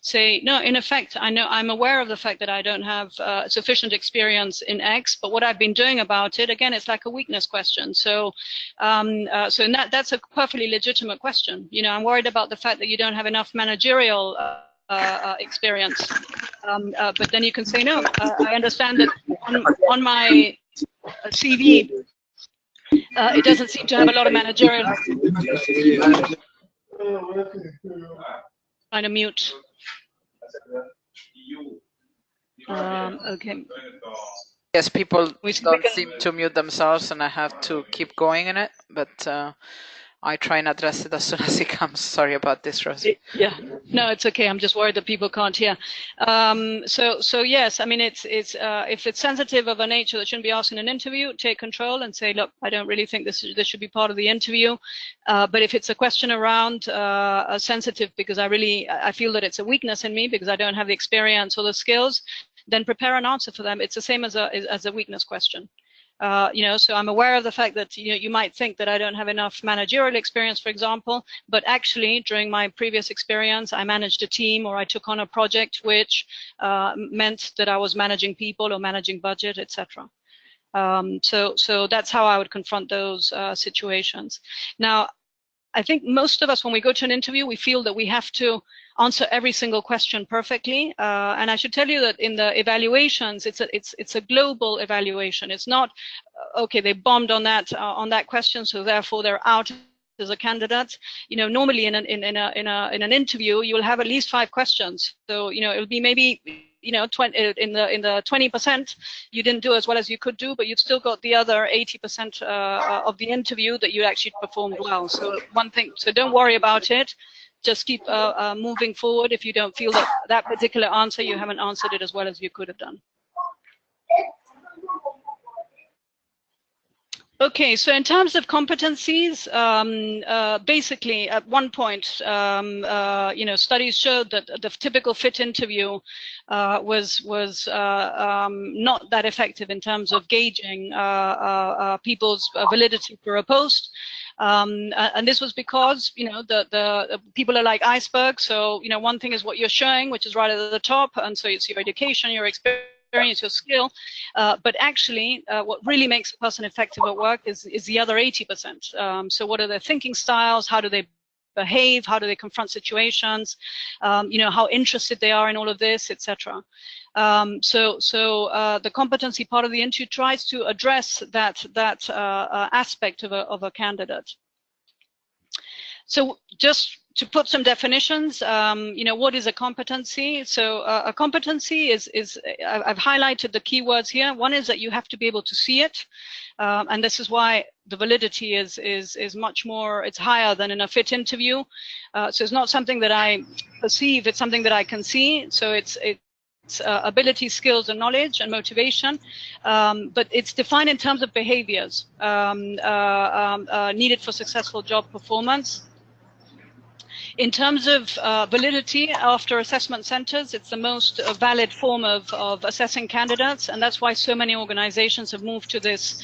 Say, no, in effect, I'm aware of the fact that I don't have sufficient experience in X, but what I've been doing about it, again, it's like a weakness question. So, that's a perfectly legitimate question. You know, I'm worried about the fact that you don't have enough managerial experience. But then you can say, no, I understand that on my CV, it doesn't seem to have a lot of managerial. Trying to mute. Okay. Yes, people don't seem to mute themselves, and I have to keep going in it, but I try and address it as soon as it comes. Sorry about this, Rosie. Yeah, no, it's okay. I'm just worried that people can't hear. So yes, I mean, it's if it's sensitive of a nature that shouldn't be asked in an interview, take control and say, look, I don't really think this should be part of the interview. But if it's a question around sensitive because I feel that it's a weakness in me because I don't have the experience or the skills, then prepare an answer for them. It's the same as a weakness question. You know, so I'm aware of the fact that you might think that I don't have enough managerial experience, for example, but actually during my previous experience, I managed a team or I took on a project which meant that I was managing people or managing budget, etc. So that's how I would confront those situations. Now, I think most of us, when we go to an interview, we feel that we have to answer every single question perfectly. And I should tell you that in the evaluations, it's a global evaluation. It's not okay, they bombed on that question, so therefore they're out as a candidate. You know, normally in an interview, you will have at least 5 questions. So you know, it'll be maybe, you know, in the 20% you didn't do as well as you could do, but you've still got the other 80% of the interview that you actually performed well. So one thing, so don't worry about it. Just keep moving forward if you don't feel that that particular answer, you haven't answered it as well as you could have done. Okay, so in terms of competencies, basically at one point, you know, studies showed that the typical fit interview was not that effective in terms of gauging people's validity for a post. And this was because, you know, the people are like icebergs. So, you know, one thing is what you're showing, which is right at the top. And so it's your education, your experience, your skill, but actually what really makes a person effective at work is the other 80%. So what are their thinking styles? How do they behave? How do they confront situations? You know, how interested they are in all of this, etc. So the competency part of the interview tries to address that aspect of a candidate. So just to put some definitions, you know, what is a competency? So a competency is I've highlighted the keywords here. One is that you have to be able to see it, and this is why the validity is much more, it's higher than in a fit interview. So it's not something that I perceive, it's something that I can see. So it's ability, skills, and knowledge and motivation, but it's defined in terms of behaviors needed for successful job performance. In terms of validity, after assessment centers, it's the most valid form of assessing candidates, and that's why so many organizations have moved to this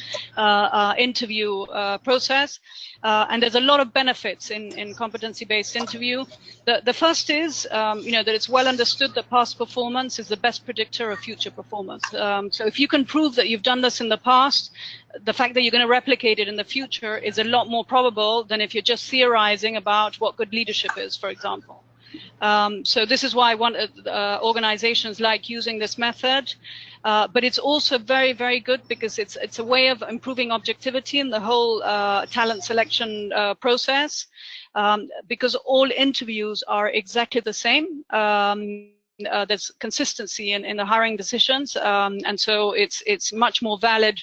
interview process. And there's a lot of benefits in competency-based interview. The first is, you know, that it's well understood that past performance is the best predictor of future performance. So if you can prove that you've done this in the past, the fact that you're going to replicate it in the future is a lot more probable than if you're just theorizing about what good leadership is, for example. So this is why organizations like using this method, but it's also very, very good because it's a way of improving objectivity in the whole talent selection process, because all interviews are exactly the same. There's consistency in the hiring decisions, and so it's much more valid.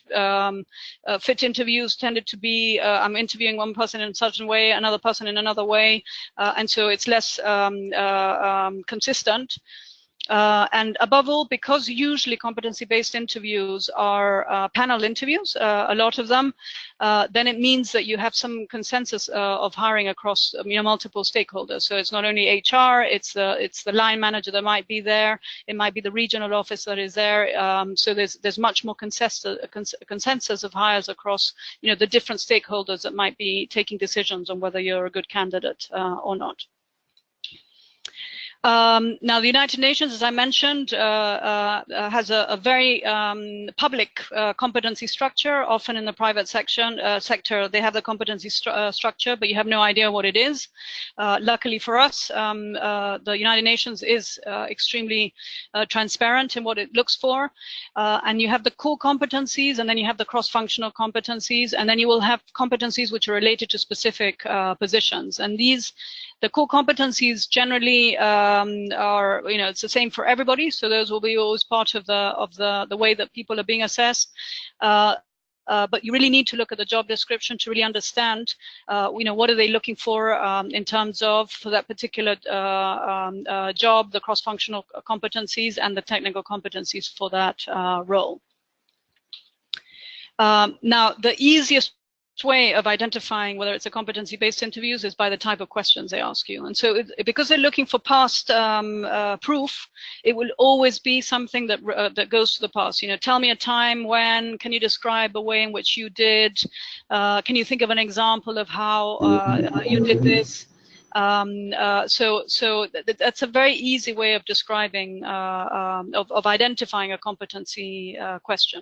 Fit interviews tended to be I'm interviewing one person in a certain way, another person in another way, and so it's less consistent. And above all, because usually competency-based interviews are panel interviews, a lot of them, then it means that you have some consensus of hiring across multiple stakeholders. So it's not only HR, it's the line manager that might be there, it might be the regional office that is there. So there's much more consensus of hires across the different stakeholders that might be taking decisions on whether you're a good candidate or not. Now, the United Nations, as I mentioned, has a very public competency structure. Often in the private sector, they have the competency structure, but you have no idea what it is. Luckily for us, the United Nations is extremely transparent in what it looks for. And you have the core competencies, and then you have the cross-functional competencies, and then you will have competencies which are related to specific positions. And the core competencies generally are, it's the same for everybody. So those will be always part of the way that people are being assessed. But you really need to look at the job description to really understand, what are they looking for in terms of, for that particular job, the cross-functional competencies and the technical competencies for that role. Now, the easiest way of identifying whether it's a competency-based interviews is by the type of questions they ask you. And so because they're looking for past proof, it will always be something that goes to the past. Tell me a time when, can you describe a way in which you did, can you think of an example of how you did this? So that's a very easy way of describing, of identifying a competency question.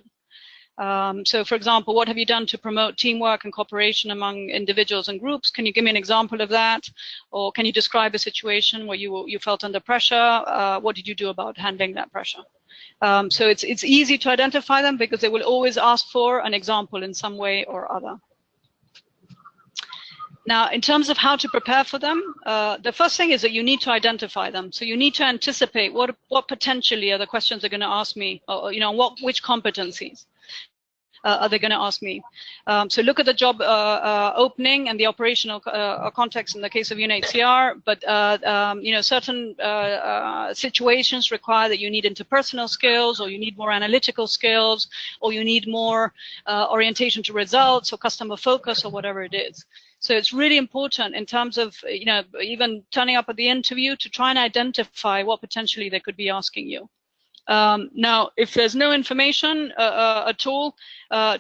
So, for example, what have you done to promote teamwork and cooperation among individuals and groups? Can you give me an example of that? Or can you describe a situation where you felt under pressure? What did you do about handling that pressure? So it's easy to identify them because they will always ask for an example in some way or other. Now, in terms of how to prepare for them, the first thing is that you need to identify them. So you need to anticipate what potentially are the questions they're going to ask me, or which competencies are they going to ask me. So look at the job opening and the operational context in the case of UNHCR, but certain situations require that you need interpersonal skills, or you need more analytical skills, or you need more orientation to results or customer focus or whatever it is. So it's really important in terms of, even turning up at the interview to try and identify what potentially they could be asking you. Now, if there's no information at all,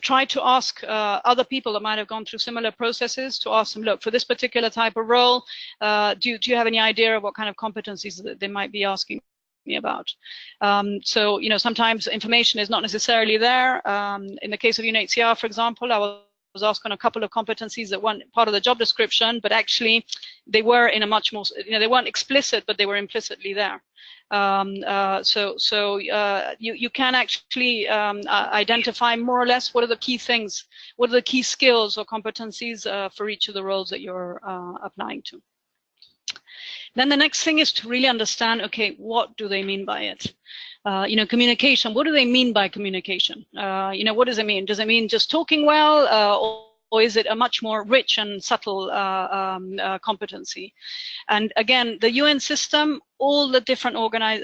try to ask other people that might have gone through similar processes, to ask them, look, for this particular type of role, do you have any idea of what kind of competencies that they might be asking me about? So, sometimes information is not necessarily there. In the case of UNHCR, for example, I was asked on a couple of competencies that weren't part of the job description, but actually they were in a much more, they weren't explicit, but they were implicitly there. So you can actually identify more or less what are the key things, what are the key skills or competencies for each of the roles that you're applying to. Then the next thing is to really understand, okay, what do they mean by it? Communication, what do they mean by communication? What does it mean? Does it mean just talking well, or is it a much more rich and subtle competency? And again, the UN system, all the different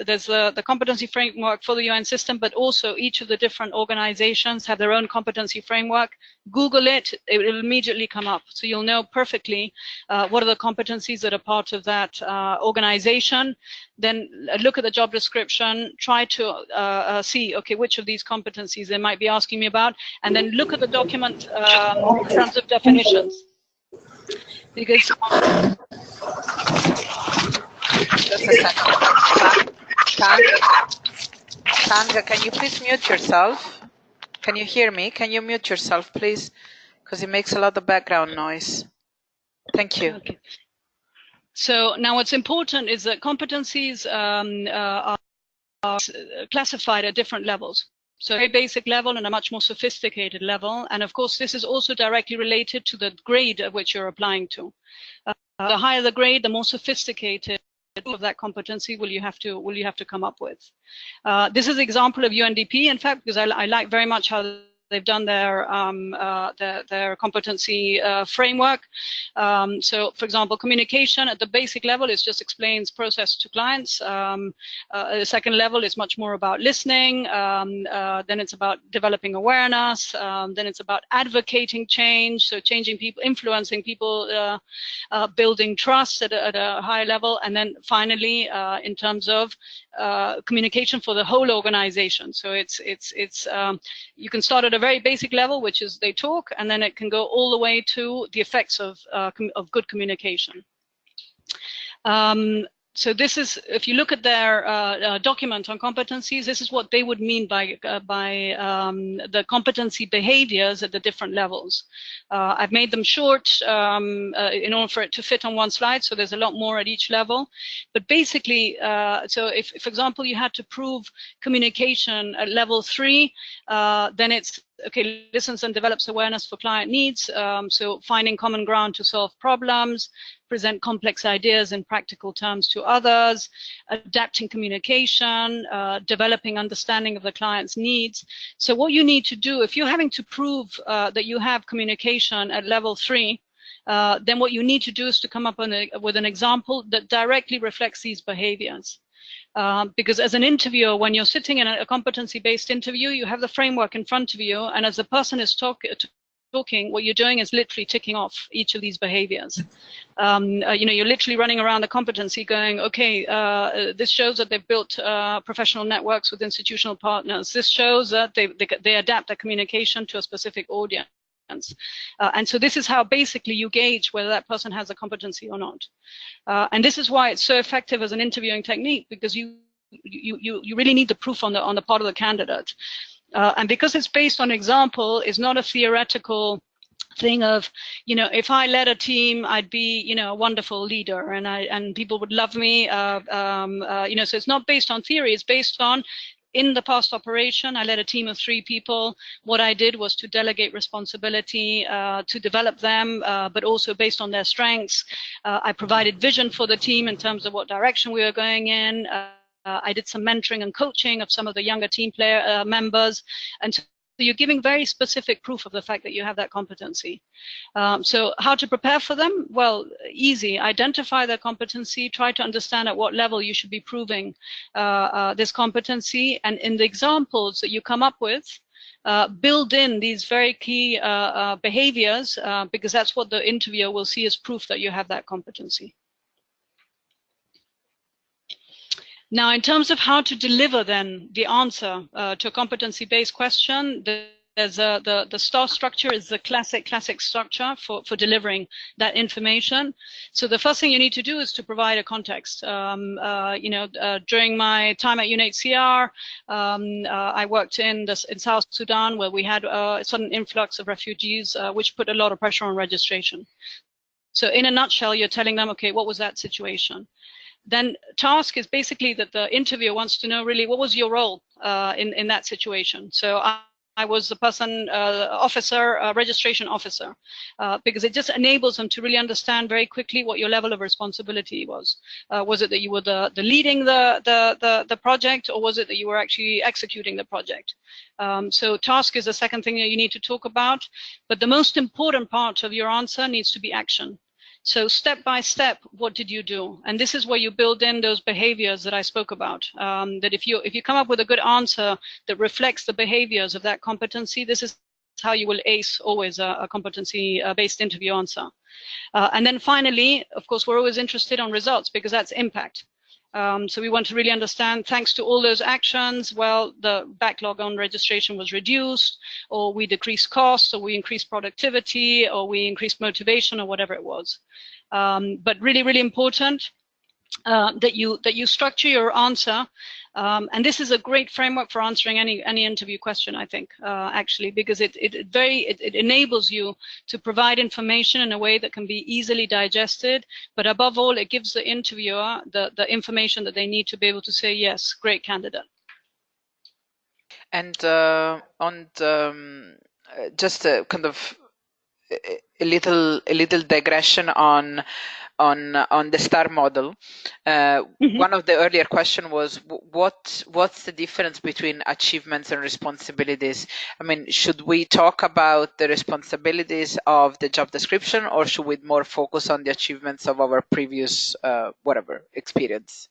there's the competency framework for the UN system, but also each of the different organizations have their own competency framework. Google it, it will immediately come up. So you'll know perfectly what are the competencies that are part of that organization. Then look at the job description, try to see, okay, which of these competencies they might be asking me about, and then look at the document in terms of definitions. Because just a second. Tanga, can you please mute yourself? Can you hear me? Can you mute yourself, please? Because it makes a lot of background noise. Thank you. Okay. So now what's important is that competencies are classified at different levels. So a very basic level and a much more sophisticated level. And of course, this is also directly related to the grade at which you're applying to. The higher the grade, the more sophisticated of that competency will you have to come up with. This is an example of UNDP, in fact, because I like very much how they've done their competency framework. So, for example, communication at the basic level is just explains process to clients. The second level is much more about listening. Then it's about developing awareness. Then it's about advocating change, so changing people, influencing people, building trust at a high level. And then finally, in terms of communication for the whole organization. So it's you can start at a very basic level, which is they talk, and then it can go all the way to the effects of good communication. So this is, if you look at their document on competencies, this is what they would mean by the competency behaviors at the different levels. I've made them short in order for it to fit on one slide, so there's a lot more at each level. But basically, so if, for example, you had to prove communication at level 3, then it's, okay, listens and develops awareness for client needs, so finding common ground to solve problems, present complex ideas in practical terms to others, adapting communication, developing understanding of the client's needs. So what you need to do, if you're having to prove that you have communication at level 3, then what you need to do is to come up with an example that directly reflects these behaviors. Because as an interviewer, when you're sitting in a competency-based interview, you have the framework in front of you, and as the person is talking, what you're doing is literally ticking off each of these behaviors. You know, you're literally running around the competency going, okay, this shows that they've built professional networks with institutional partners. This shows that they adapt their communication to a specific audience. And so this is how basically you gauge whether that person has a competency or not. And this is why it's so effective as an interviewing technique, because you really need the proof on the part of the candidate. And because it's based on example, it's not a theoretical thing of, you know, if I led a team, I'd be, you know, a wonderful leader, and people would love me. You know, so it's not based on theory. It's based on, in the past operation, I led a team of 3 people. What I did was to delegate responsibility, to develop them, but also based on their strengths. I provided vision for the team in terms of what direction we were going in. I did some mentoring and coaching of some of the younger team members. And so you're giving very specific proof of the fact that you have that competency. So how to prepare for them? Well, easy. Identify their competency. Try to understand at what level you should be proving this competency. And in the examples that you come up with, build in these very key behaviors, because that's what the interviewer will see as proof that you have that competency. Now, in terms of how to deliver then the answer to a competency-based question, there's the STAR structure is the classic structure for delivering that information. So the first thing you need to do is to provide a context. You know, during my time at UNHCR, I worked in South Sudan, where we had a sudden influx of refugees, which put a lot of pressure on registration. So in a nutshell, you're telling them, okay, what was that situation? Then task is basically that the interviewer wants to know really what was your role in that situation. So I was the person, officer, registration officer, because it just enables them to really understand very quickly what your level of responsibility was. Was it that you were the leading the project, or was it that you were actually executing the project? So task is the second thing that you need to talk about, but the most important part of your answer needs to be action. So step by step, what did you do? And this is where you build in those behaviors that I spoke about. That if you come up with a good answer that reflects the behaviors of that competency, this is how you will ace always a competency-based interview answer. And then finally, of course, we're always interested on results, because that's impact. So we want to really understand, thanks to all those actions, well, the backlog on registration was reduced, or we decreased costs, or we increased productivity, or we increased motivation, or whatever it was. But really, really important that you structure your answer. And this is a great framework for answering any interview question, I think, actually, because it enables you to provide information in a way that can be easily digested, but above all, it gives the interviewer the information that they need to be able to say, yes, great candidate. And on the, just a kind of a little digression on on the STAR model. One of the earlier question was what's the difference between achievements and responsibilities? I mean, should we talk about the responsibilities of the job description, or should we more focus on the achievements of our previous whatever experience?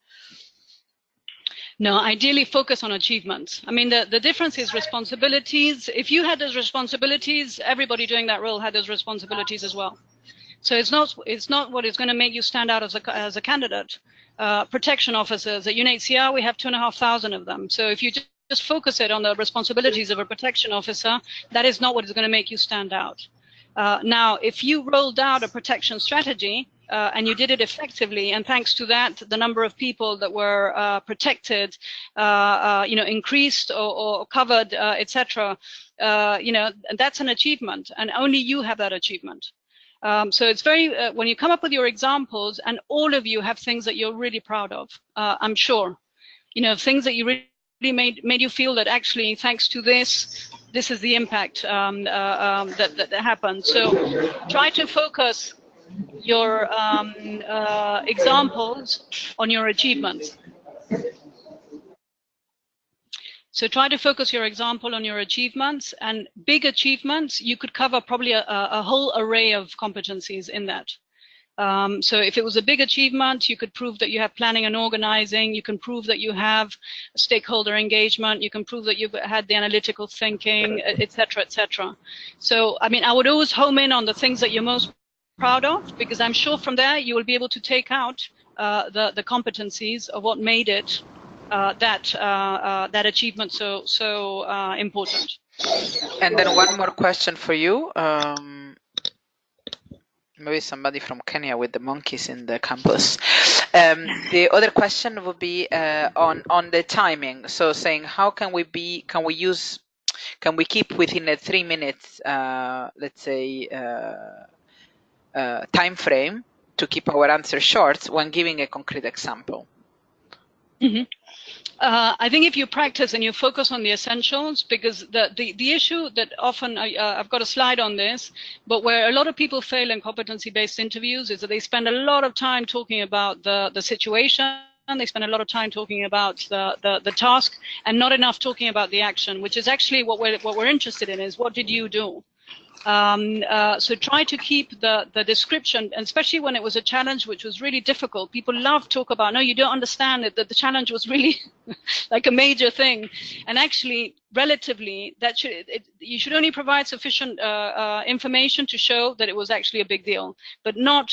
No, ideally focus on achievements. I mean, the difference is responsibilities. If you had those responsibilities, everybody doing that role had those responsibilities as well. So it's not what is going to make you stand out as a candidate. Protection officers at UNHCR, we have 2,500 of them. So if you just focus it on the responsibilities of a protection officer, that is not what is going to make you stand out. Now, if you rolled out a protection strategy, and you did it effectively, and thanks to that, the number of people that were protected, increased or covered, etc. That's an achievement, and only you have that achievement. So it's very when you come up with your examples, and all of you have things that you're really proud of. I'm sure, things that you really made you feel that actually, thanks to this is the impact that happened. So try to focus your examples on your achievements. So try to focus your example on your achievements, and big achievements, you could cover probably a whole array of competencies in that. So if it was a big achievement, you could prove that you have planning and organizing, you can prove that you have stakeholder engagement, you can prove that you've had the analytical thinking, etc., etc. So, I mean, I would always home in on the things that you're most proud of, because I'm sure from there you will be able to take out the competencies of what made it that achievement so important. And then one more question for you. Maybe somebody from Kenya with the monkeys in the campus. The other question would be on the timing. So saying, how can we keep within a 3 minutes, let's say, time frame to keep our answer short when giving a concrete example? I think if you practice and you focus on the essentials, because the issue that often, I've got a slide on this, but where a lot of people fail in competency-based interviews is that they spend a lot of time talking about the situation, and they spend a lot of time talking about the task, and not enough talking about the action, which is actually what we're interested in, is what did you do? So try to keep the description, and especially when it was a challenge which was really difficult. People love talk about, no, you don't understand it, that the challenge was really like a major thing. And actually, relatively, you should only provide sufficient information to show that it was actually a big deal, but not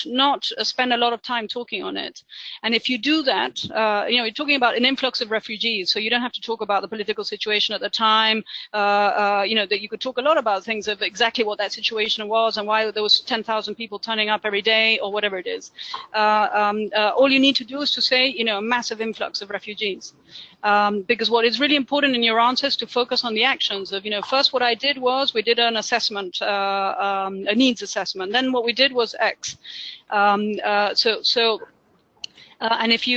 spend a lot of time talking on it. And if you do that, you're talking about an influx of refugees, so you don't have to talk about the political situation at the time. That you could talk a lot about things of exactly what that situation was and why there was 10,000 people turning up every day or whatever it is. All you need to do is to say, a massive influx of refugees. Because what is really important in your answer is to focus on the actions of, first what I did was we did an assessment, a needs assessment. Then what we did was X. And if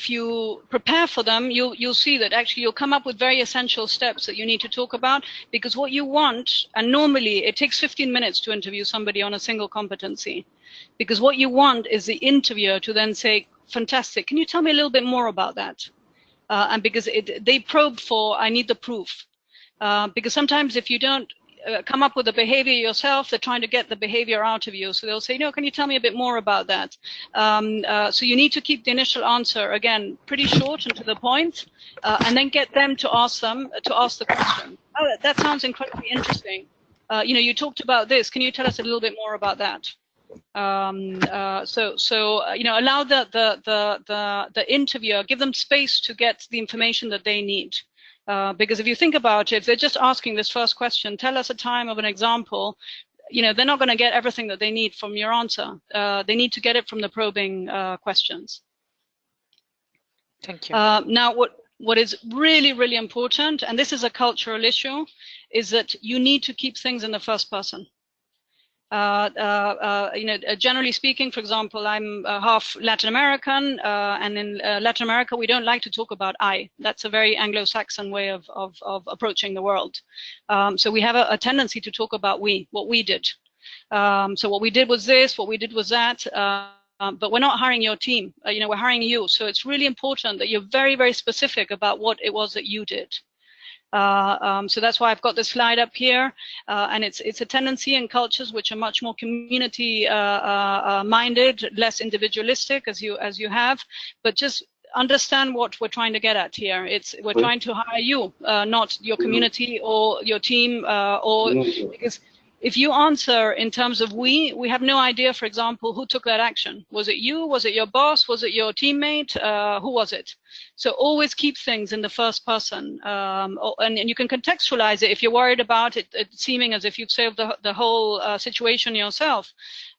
you prepare for them, you'll see that actually you'll come up with very essential steps that you need to talk about, because what you want, and normally it takes 15 minutes to interview somebody on a single competency, because what you want is the interviewer to then say, fantastic, can you tell me a little bit more about that? And because they probe for, I need the proof. Because sometimes if you don't come up with the behavior yourself, they're trying to get the behavior out of you. So they'll say, no, can you tell me a bit more about that? So you need to keep the initial answer, again, pretty short and to the point, and then get them to ask the question. Oh, that sounds incredibly interesting. You talked about this. Can you tell us a little bit more about that? Allow the interviewer, give them space to get the information that they need. Because if you think about it, if they're just asking this first question, tell us a time of an example, they're not going to get everything that they need from your answer. They need to get it from the probing questions. Thank you. Now, what is really, really important, and this is a cultural issue, is that you need to keep things in the first person. Generally speaking, for example, I'm half Latin American, and in Latin America, we don't like to talk about I. That's a very Anglo-Saxon way of approaching the world. So we have a tendency to talk about we, what we did. So what we did was this, what we did was that. but we're not hiring your team. We're hiring you. So it's really important that you're very, very specific about what it was that you did. So that's why I've got this slide up here, and it's a tendency in cultures which are much more community minded, less individualistic, as you have, but just understand what we're trying to get at here. We're trying to hire you, not your community or your team, because if you answer in terms of we have no idea, for example, who took that action. Was it you? Was it your boss? Was it your teammate? Who was it? So always keep things in the first person, and you can contextualize it if you're worried about it seeming as if you've solved the whole situation yourself.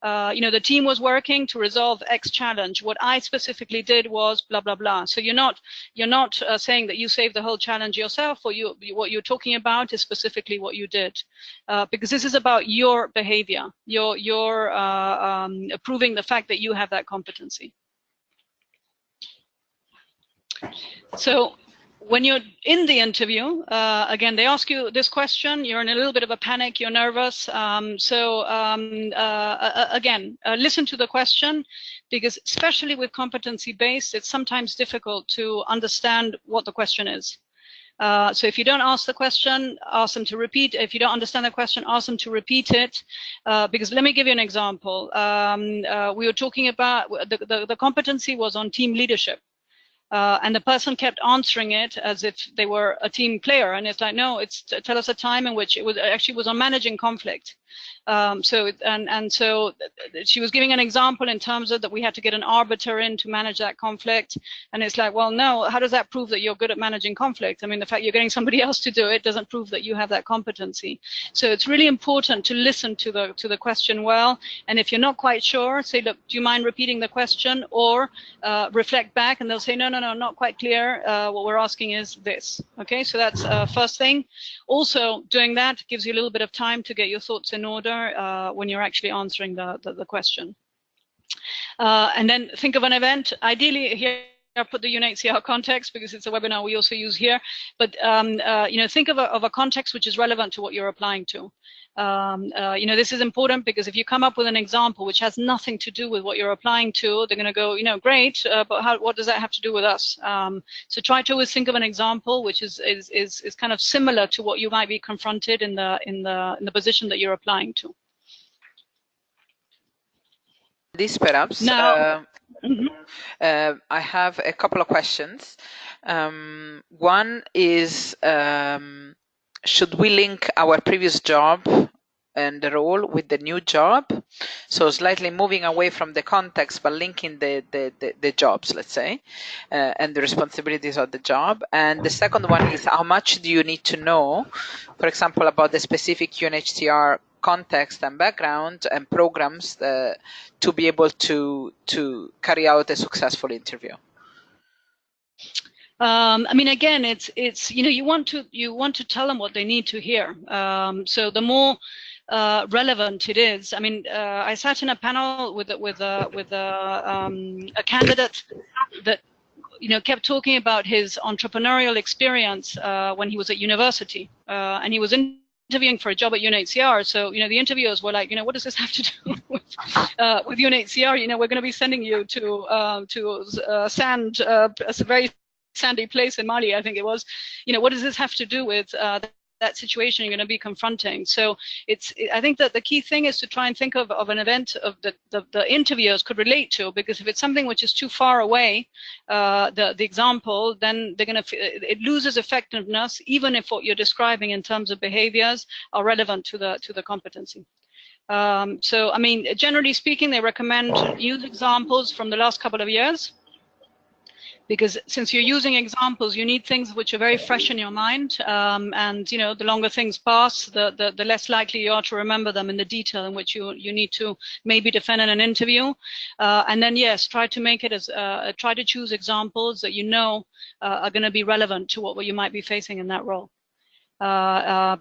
The team was working to resolve X challenge. What I specifically did was blah blah blah. So you're not saying that you saved the whole challenge yourself, or what you're talking about is specifically what you did, because this is about your behavior. You're proving the fact that you have that competency. So when you're in the interview, again, they ask you this question, you're in a little bit of a panic, you're nervous. Again, listen to the question, because especially with competency-based, it's sometimes difficult to understand what the question is. So if you don't ask the question, ask them to repeat. If you don't understand the question, ask them to repeat it. Because let me give you an example. We were talking about the competency was on team leadership. And the person kept answering it as if they were a team player, and it's like, no, tell us a time in which it was actually on managing conflict. So she was giving an example in terms of that we had to get an arbiter in to manage that conflict, and it's like, well, no, how does that prove that you're good at managing conflict? I mean, the fact you're getting somebody else to do it doesn't prove that you have that competency. So it's really important to listen to the question well, and if you're not quite sure, say, look, do you mind repeating the question, or reflect back, and they'll say, no, not quite clear. What we're asking is this. Okay, so that's first thing. Also, doing that gives you a little bit of time to get your thoughts in order when you're actually answering the question. And then think of an event. Ideally, here I put the UNHCR context because it's a webinar we also use here. But think of a context which is relevant to what you're applying to. This is important because if you come up with an example which has nothing to do with what you're applying to, they're going to go, great, but what does that have to do with us? So try to always think of an example which is kind of similar to what you might be confronted in the position that you're applying to. This perhaps. Now, I have a couple of questions. One is, should we link our previous job and the role with the new job? So slightly moving away from the context, but linking the jobs, let's say, and the responsibilities of the job. And the second one is, how much do you need to know, for example, about the specific UNHCR context and background and programs to be able to carry out a successful interview? I mean, again, it's you want to tell them what they need to hear. So the more relevant it is. I mean, I sat in a panel with a candidate that kept talking about his entrepreneurial experience when he was at university, and he was interviewing for a job at UNHCR. So, the interviewers were like, what does this have to do with UNHCR? We're going to be sending you to a very sandy place in Mali, I think it was. What does this have to do with that situation you're going to be confronting? So I think that the key thing is to try and think of an event of the interviewers could relate to, because if it's something which is too far away, the example, then it loses effectiveness, even if what you're describing in terms of behaviors are relevant to the competency. So, I mean, generally speaking, they recommend use examples from the last couple of years, because since you're using examples, you need things which are very fresh in your mind, and the longer things pass, the less likely you are to remember them in the detail in which you need to maybe defend in an interview. And then, yes, try to make it as try to choose examples that are going to be relevant to what you might be facing in that role.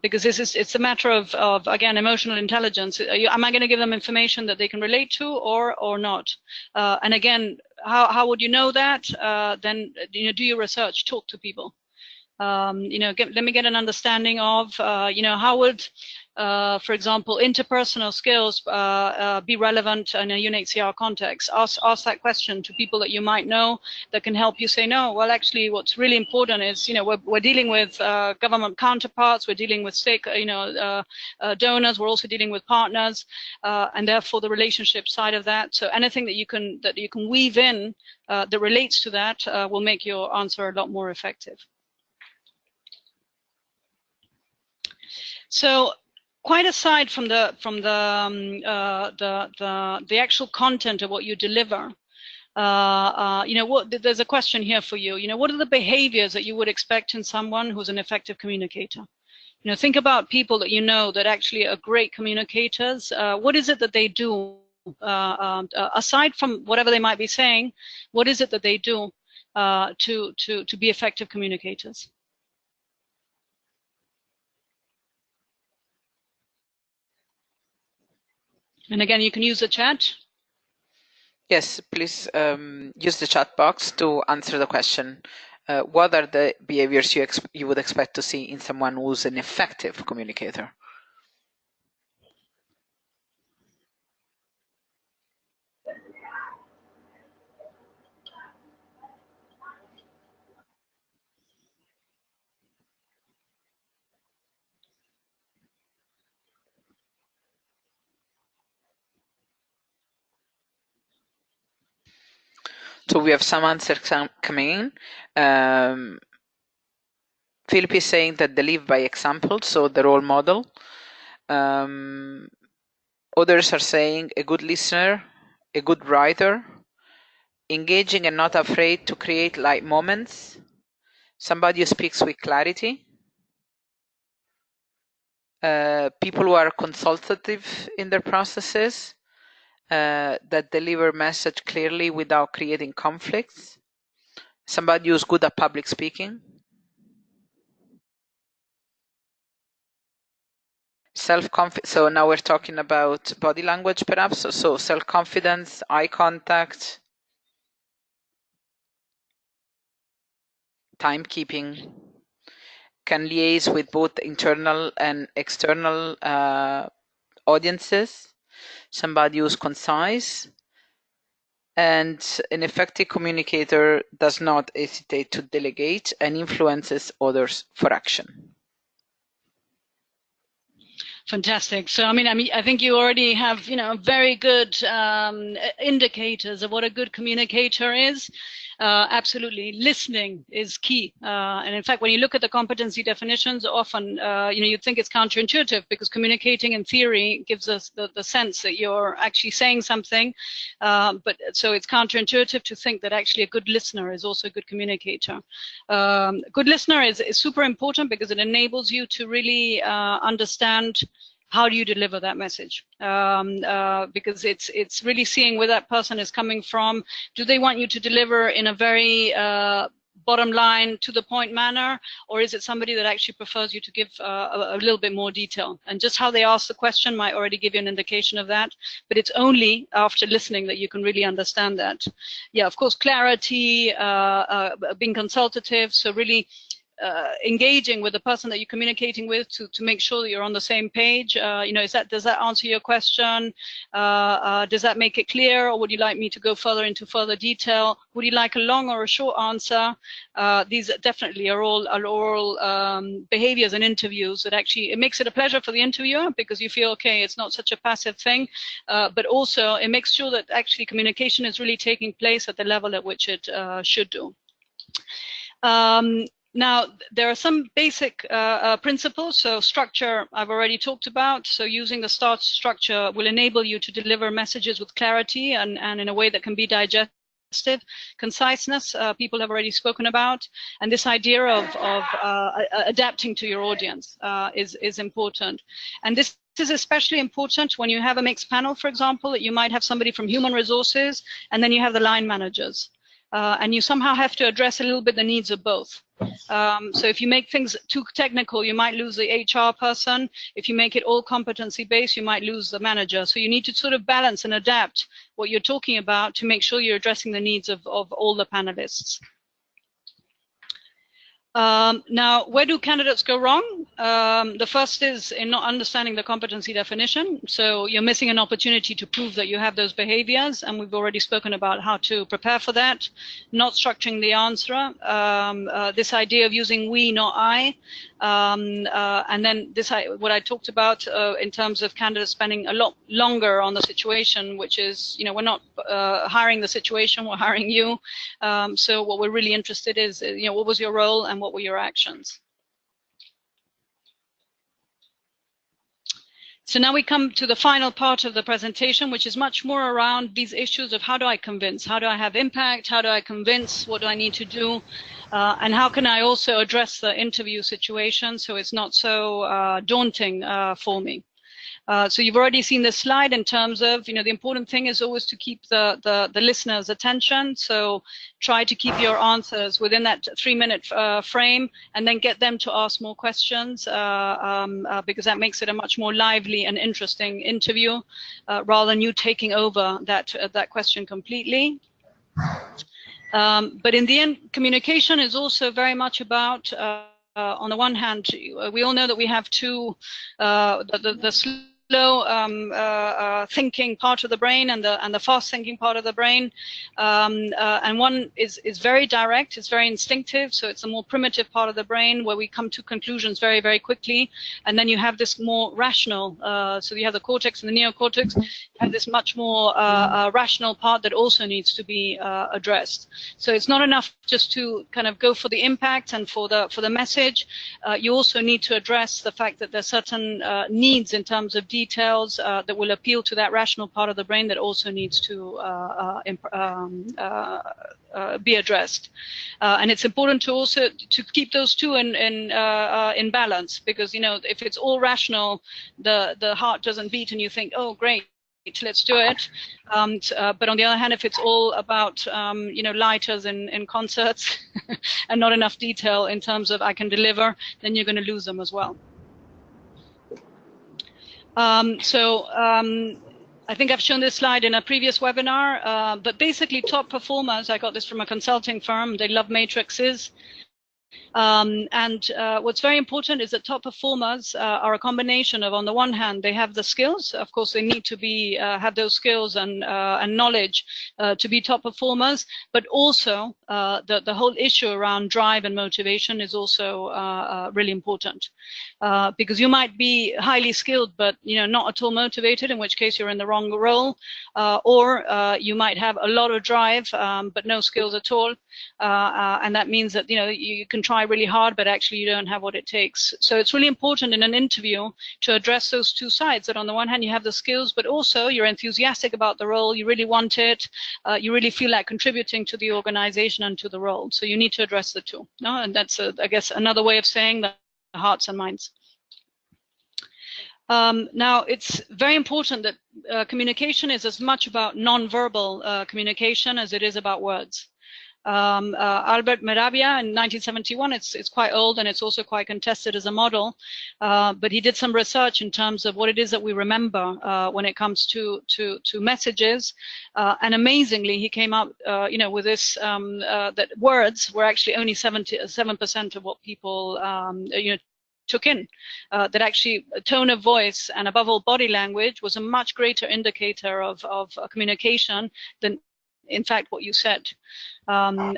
Because it's a matter of again, emotional intelligence. Am I going to give them information that they can relate to or not? And again, how would you know that? Then do your research, talk to people. Let me get an understanding of how would for example, interpersonal skills be relevant in a UNHCR context? Ask that question to people that you might know that can help you say, no, well, actually, what's really important is, we're dealing with government counterparts, we're dealing with donors, we're also dealing with partners, and therefore the relationship side of that. So anything that you can weave in that relates to that will make your answer a lot more effective. So, quite aside from the actual content of what you deliver, there's a question here for you. What are the behaviors that you would expect in someone who's an effective communicator? Think about people that that actually are great communicators. What is it that they do? Aside from whatever they might be saying, what is it that they do to be effective communicators? And again, you can use the chat. Yes, please use the chat box to answer the question. What are the behaviors you would expect to see in someone who's an effective communicator? So we have some answers coming in. Philip is saying that they live by example, so the role model. Others are saying a good listener, a good writer, engaging and not afraid to create light moments, somebody who speaks with clarity, people who are consultative in their processes, that deliver message clearly without creating conflicts, somebody who's good at public speaking, self-confidence. So now we're talking about body language, perhaps. So self-confidence, eye contact, timekeeping, can liaise with both internal and external audiences, somebody who's concise, and an effective communicator does not hesitate to delegate and influences others for action. Fantastic. So, I think you already have, very good indicators of what a good communicator is. Absolutely, listening is key. And in fact, when you look at the competency definitions, often, you think it's counterintuitive because communicating in theory gives us the sense that you're actually saying something. But so it's counterintuitive to think that actually a good listener is also a good communicator. Good listener is super important because it enables you to really understand how do you deliver that message? Because it's really seeing where that person is coming from. Do they want you to deliver in a very bottom line, to the point manner, or is it somebody that actually prefers you to give a little bit more detail? And just how they ask the question might already give you an indication of that, but it's only after listening that you can really understand that. Yeah, of course, clarity, being consultative, so really engaging with the person that you're communicating with to make sure that you're on the same page. Does that answer your question? Does that make it clear, or would you like me to go into further detail? Would you like a long or a short answer? These definitely are all behaviors in interviews that actually, it makes it a pleasure for the interviewer because you feel, okay, it's not such a passive thing, but also it makes sure that actually communication is really taking place at the level at which it should do. Now, there are some basic principles. So structure, I've already talked about. So using the START structure will enable you to deliver messages with clarity and in a way that can be digested. Conciseness, people have already spoken about. And this idea of adapting to your audience is important. And this is especially important when you have a mixed panel, for example, that you might have somebody from human resources, and then you have the line managers. And you somehow have to address a little bit the needs of both. So if you make things too technical, you might lose the HR person. If you make it all competency-based, you might lose the manager. So you need to sort of balance and adapt what you're talking about to make sure you're addressing the needs of all the panelists. Now, where do candidates go wrong? The first is in not understanding the competency definition. So you're missing an opportunity to prove that you have those behaviors, and we've already spoken about how to prepare for that. Not structuring the answer, this idea of using we, not I, and then this what I talked about in terms of candidates spending a lot longer on the situation, which is, we're not hiring the situation, we're hiring you. So what we're really interested is, what was your role and what were your actions? So now we come to the final part of the presentation, which is much more around these issues of how do I convince? How do I have impact? How do I convince? What do I need to do? And how can I also address the interview situation so it's not so daunting for me? So you've already seen this slide in terms of, the important thing is always to keep the listener's attention. So try to keep your answers within that 3-minute frame, and then get them to ask more questions because that makes it a much more lively and interesting interview rather than you taking over that question completely. But in the end, communication is also very much about, on the one hand, we all know that we have two, the slow thinking part of the brain and the fast thinking part of the brain, and one is very direct, it's very instinctive, so it's a more primitive part of the brain where we come to conclusions very, very quickly, and then you have this more rational, so you have the cortex and the neocortex, you have this much more rational part that also needs to be addressed. So it's not enough just to kind of go for the impact and for the message. You also need to address the fact that there's certain needs in terms of details that will appeal to that rational part of the brain that also needs to be addressed. And it's important to also to keep those two in balance, because if it's all rational, the heart doesn't beat and you think, oh great, let's do it. But on the other hand, if it's all about lighters in concerts and not enough detail in terms of I can deliver, then you're going to lose them as well. I think I've shown this slide in a previous webinar, but basically top performers, I got this from a consulting firm, they love matrices. What's very important is that top performers are a combination of, on the one hand, they have the skills. Of course, they need to be have those skills and knowledge to be top performers. But also, the whole issue around drive and motivation is also really important, because you might be highly skilled, but not at all motivated, in which case you're in the wrong role, or you might have a lot of drive but no skills at all, and that means that you can try really hard, but actually you don't have what it takes. So it's really important in an interview to address those two sides, that on the one hand you have the skills, but also you're enthusiastic about the role, you really want it, you really feel like contributing to the organization and to the role. So you need to address the two. No? And that's, I guess, another way of saying the hearts and minds. Now, it's very important that communication is as much about non-verbal communication as it is about words. Albert Meravia in 1971, it's quite old and it's also quite contested as a model, but he did some research in terms of what it is that we remember when it comes to messages, and amazingly he came up with this that words were actually only 77% of what people took in, that actually tone of voice and above all body language was a much greater indicator of communication than in fact what you said. And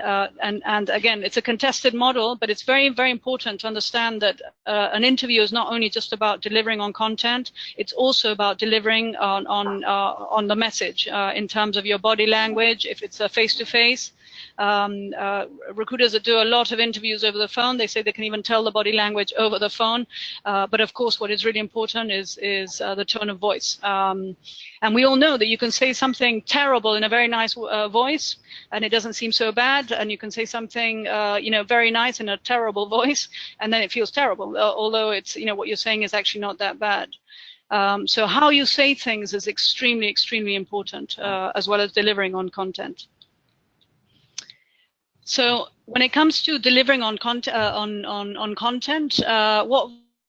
again, it's a contested model, but it's very, very important to understand that an interview is not only just about delivering on content, it's also about delivering on the message in terms of your body language. If it's a face-to-face, recruiters that do a lot of interviews over the phone, they say they can even tell the body language over the phone. But of course, what is really important is the tone of voice. And we all know that you can say something terrible in a very nice voice, and it doesn't seem so bad, and you can say something very nice in a terrible voice, and then it feels terrible, although it's what you're saying is actually not that bad. So how you say things is extremely, extremely important, as well as delivering on content. So when it comes to delivering on content,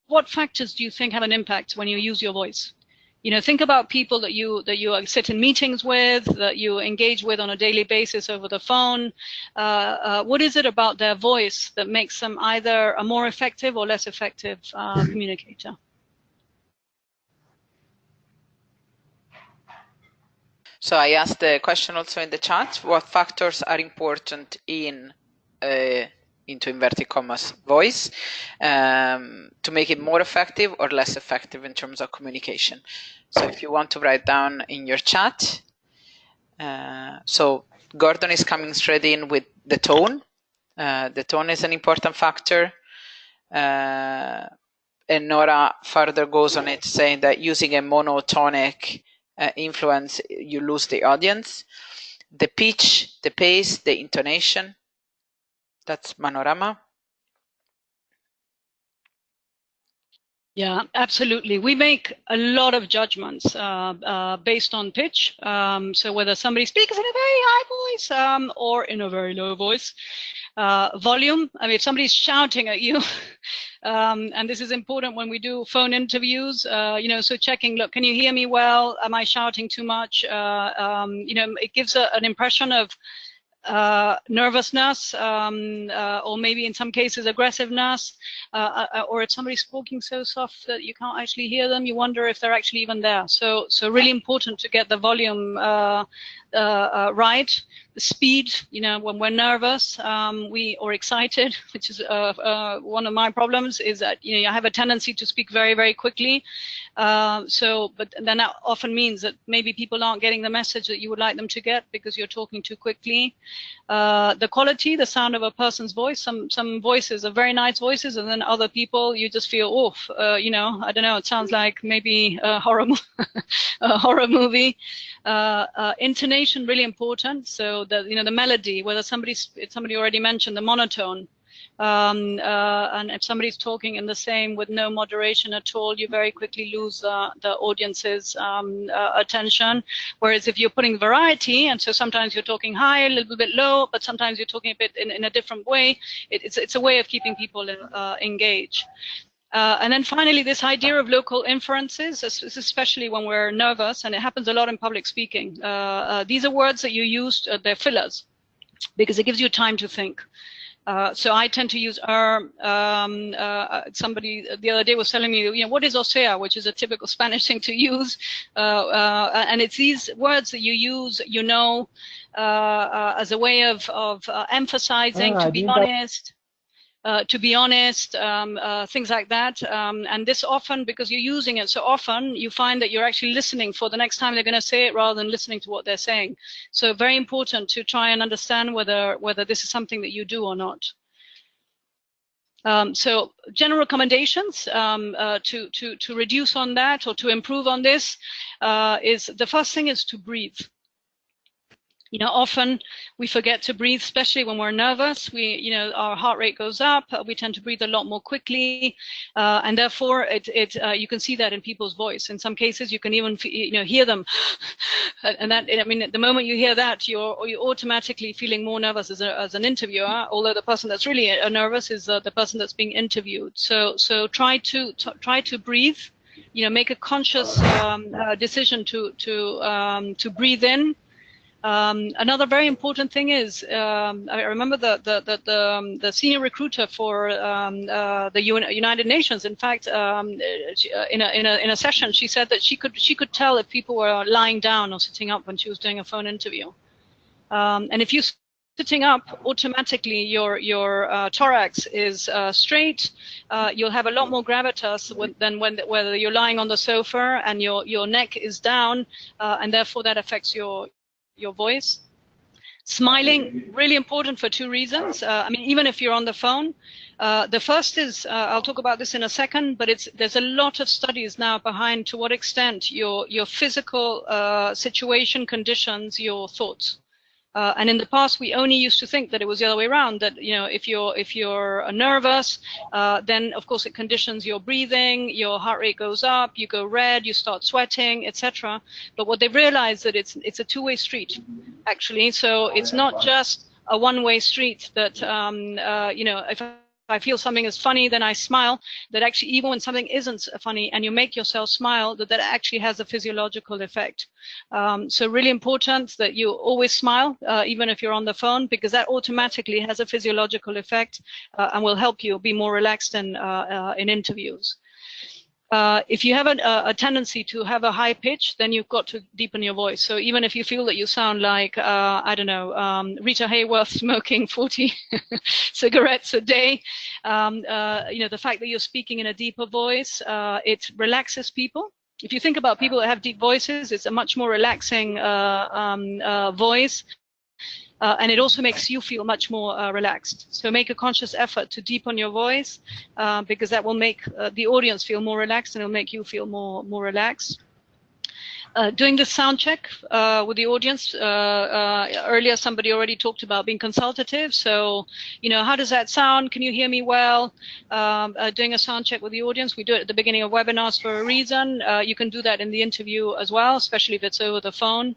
what factors do you think have an impact when you use your voice? You know, think about people that you sit in meetings with, that you engage with on a daily basis over the phone. What is it about their voice that makes them either a more effective or less effective communicator? So I asked the question also in the chat, what factors are important in, into inverted commas, voice, to make it more effective or less effective in terms of communication? So if you want to write down in your chat. So Gordon is coming straight in with the tone. The tone is an important factor. And Nora further goes on it, saying that using a monotonic influence, you lose the audience. The pitch, the pace, the intonation. That's Manorama. Yeah, absolutely. We make a lot of judgments based on pitch. So whether somebody speaks in a very high voice or in a very low voice. Volume, I mean, if somebody's shouting at you, and this is important when we do phone interviews, you know, so checking, look, can you hear me well? Am I shouting too much? You know, it gives an impression of nervousness, or maybe in some cases aggressiveness, or if somebody's speaking so soft that you can't actually hear them, you wonder if they're actually even there. So really important to get the volume right. The speed, you know, when we're nervous or excited, which is one of my problems, is that, you know, I have a tendency to speak very, very quickly. But then that often means that maybe people aren't getting the message that you would like them to get because you're talking too quickly. The quality, the sound of a person's voice. Some voices are very nice voices, and then other people you just feel, oof, you know, I don't know, it sounds like maybe a horror movie. Intonation, really important. So that, you know, the melody, whether somebody already mentioned the monotone. And if somebody's talking in the same with no moderation at all, you very quickly lose the audience's attention. Whereas if you're putting variety, and so sometimes you're talking high, a little bit low, but sometimes you're talking a bit in a different way, it's a way of keeping people engaged. And then finally, this idea of local inferences, especially when we're nervous, and it happens a lot in public speaking. These are words that you use, they're fillers, because it gives you time to think. So I tend to use somebody the other day was telling me, you know, what is o sea, which is a typical Spanish thing to use, and it's these words that you use, you know, as a way of emphasizing, to be honest, things like that. And this often, because you're using it so often, you find that you're actually listening for the next time they're going to say it rather than listening to what they're saying. So very important to try and understand whether this is something that you do or not. So general recommendations to reduce on that or to improve on this is the first thing is to breathe. You know, often we forget to breathe, especially when we're nervous. You know, our heart rate goes up. We tend to breathe a lot more quickly, and therefore, you can see that in people's voice. In some cases, you can even, you know, hear them, and that. I mean, the moment you hear that, you're automatically feeling more nervous as an interviewer. Although the person that's really nervous is the person that's being interviewed. So try to breathe. You know, make a conscious decision to breathe in. Another very important thing is, I remember the senior recruiter for the United Nations. In fact, in a session, she said that she could tell if people were lying down or sitting up when she was doing a phone interview. And if you're sitting up, automatically your thorax is straight. You'll have a lot more gravitas than whether you're lying on the sofa and your neck is down, and therefore that affects your voice. Smiling, really important for two reasons. I mean, even if you're on the phone, the first is, I'll talk about this in a second, but there's a lot of studies now behind to what extent your physical situation conditions your thoughts. And in the past, we only used to think that it was the other way around. That, you know, if you're nervous, then of course it conditions your breathing, your heart rate goes up, you go red, you start sweating, etc. But what they've realized that it's a two-way street, actually. So it's not just a one-way street. That you know, if I feel something is funny, then I smile, that actually even when something isn't funny and you make yourself smile, that actually has a physiological effect. So really important that you always smile, even if you're on the phone, because that automatically has a physiological effect and will help you be more relaxed in interviews. If you have a tendency to have a high pitch, then you've got to deepen your voice. So even if you feel that you sound like, I don't know, Rita Hayworth smoking 40 cigarettes a day, the fact that you're speaking in a deeper voice, it relaxes people. If you think about people that have deep voices, it's a much more relaxing voice. And it also makes you feel much more relaxed. So make a conscious effort to deepen your voice, because that will make the audience feel more relaxed and it'll make you feel more relaxed. Doing the sound check with the audience. Earlier, somebody already talked about being consultative. So, how does that sound? Can you hear me well? Doing a sound check with the audience. We do it at the beginning of webinars for a reason. You can do that in the interview as well, especially if it's over the phone.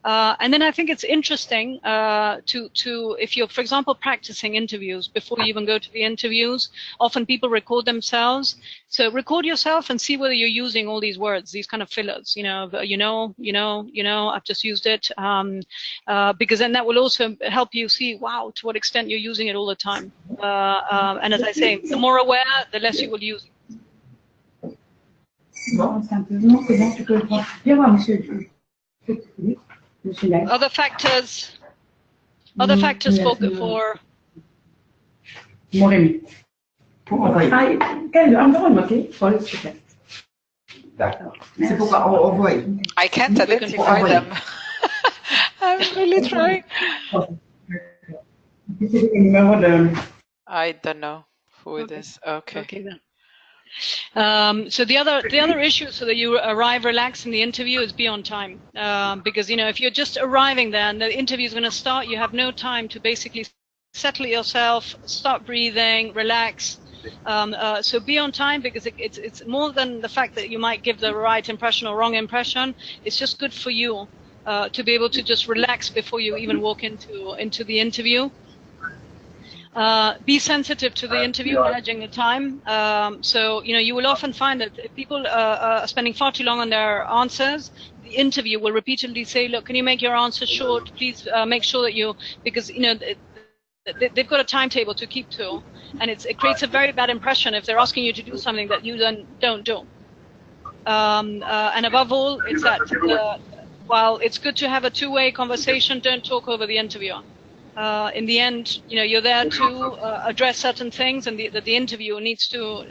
And then I think it's interesting if you're, for example, practicing interviews before you even go to the interviews. Often people record themselves. So record yourself and see whether you're using all these words, these kind of fillers, I've just used it, because then that will also help you see, wow, to what extent you're using it all the time. And as I say, the more aware, the less you will use it. Other factors for I can't identify them. I'm really trying. I don't know who it is. Okay. Okay then. So the other issue, so that you arrive relaxed in the interview, is be on time. Because if you're just arriving there and the interview is going to start, you have no time to basically settle yourself, start breathing, relax. So be on time, because it's more than the fact that you might give the right impression or wrong impression. It's just good for you to be able to just relax before you even walk into the interview. Be sensitive to the interview, managing the time. So you will often find that if people are spending far too long on their answers, the interview will repeatedly say, look, can you make your answer short? Please make sure that because they've got a timetable to keep to, and it creates a very bad impression if they're asking you to do something that you then don't do. And above all, it's that while it's good to have a two-way conversation, don't talk over the interviewer. In the end, you're there to address certain things, and that the interviewer needs to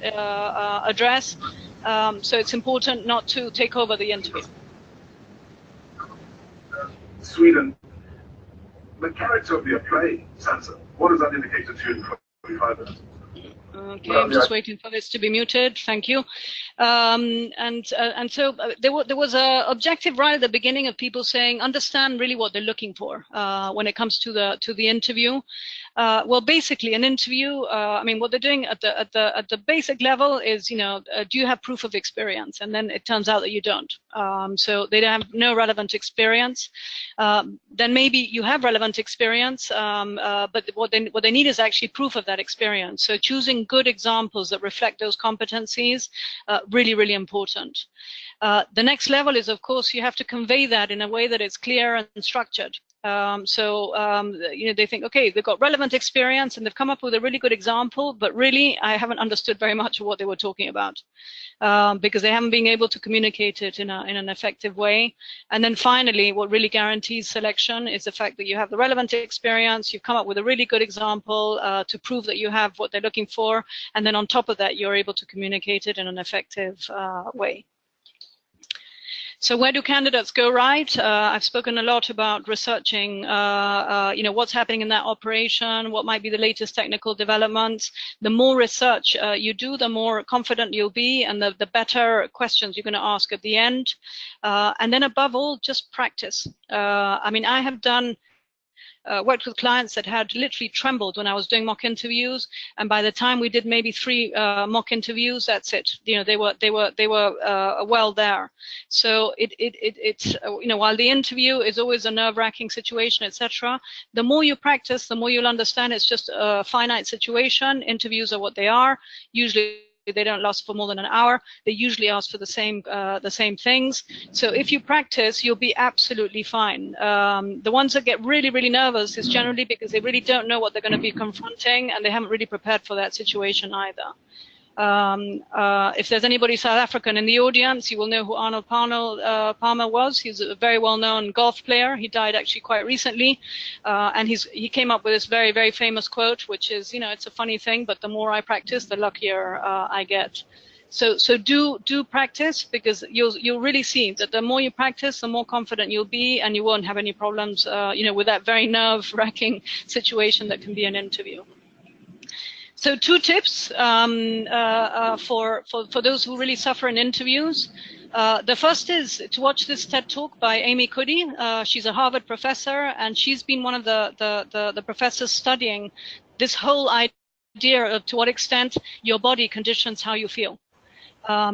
address. So it's important not to take over the interview. Sweden. The character of your play, Sansa, what does that indicate to you in 45 minutes? Okay, I'm just waiting for this to be muted. Thank you. And so there was a objective right at the beginning of people saying, understand really what they're looking for when it comes to the interview. Well, basically, an interview. I mean, what they're doing at the basic level is, do you have proof of experience? And then it turns out that you don't. So they don't have no relevant experience. Then maybe you have relevant experience, but what they need is actually proof of that experience. So choosing good examples that reflect those competencies, really, really important. The next level is, of course, you have to convey that in a way that is clear and structured. They think, okay, they've got relevant experience and they've come up with a really good example, but really I haven't understood very much of what they were talking about, because they haven't been able to communicate it in an effective way. And then finally, what really guarantees selection is the fact that you have the relevant experience, you've come up with a really good example to prove that you have what they're looking for, and then on top of that, you're able to communicate it in an effective way. So where do candidates go right? I've spoken a lot about researching, what's happening in that operation, what might be the latest technical developments. The more research you do, the more confident you'll be, and the better questions you're going to ask at the end. And then above all, just practice. I mean, I have done worked with clients that had literally trembled when I was doing mock interviews, and by the time we did maybe 3 mock interviews, that's it. They were well there. So it's while the interview is always a nerve-wracking situation, etc., the more you practice, the more you'll understand it's just a finite situation. Interviews are what they are. Usually they don't last for more than an hour. They usually ask for the same things. So if you practice, you'll be absolutely fine. The ones that get really, really nervous is generally because they really don't know what they're going to be confronting, and they haven't really prepared for that situation either. If there's anybody South African in the audience, you will know who Arnold Palmer was. He's a very well-known golf player. He died actually quite recently, and he came up with this very, very famous quote, which is, it's a funny thing, but the more I practice, the luckier I get. So do practice, because you'll really see that the more you practice, the more confident you'll be, and you won't have any problems, with that very nerve-wracking situation that can be an interview. So 2 tips for those who really suffer in interviews. The first is to watch this TED Talk by Amy Cuddy. She's a Harvard professor, and she's been one of the professors studying this whole idea of to what extent your body conditions how you feel.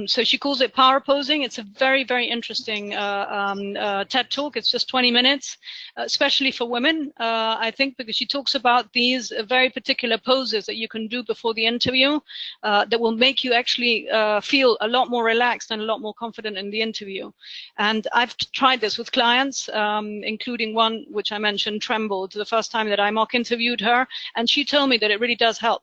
So she calls it power posing. It's a very, very interesting TED Talk. It's just 20 minutes, especially for women, I think, because she talks about these very particular poses that you can do before the interview that will make you actually feel a lot more relaxed and a lot more confident in the interview. And I've tried this with clients, including one which I mentioned, trembled, the first time that I mock interviewed her, and she told me that it really does help.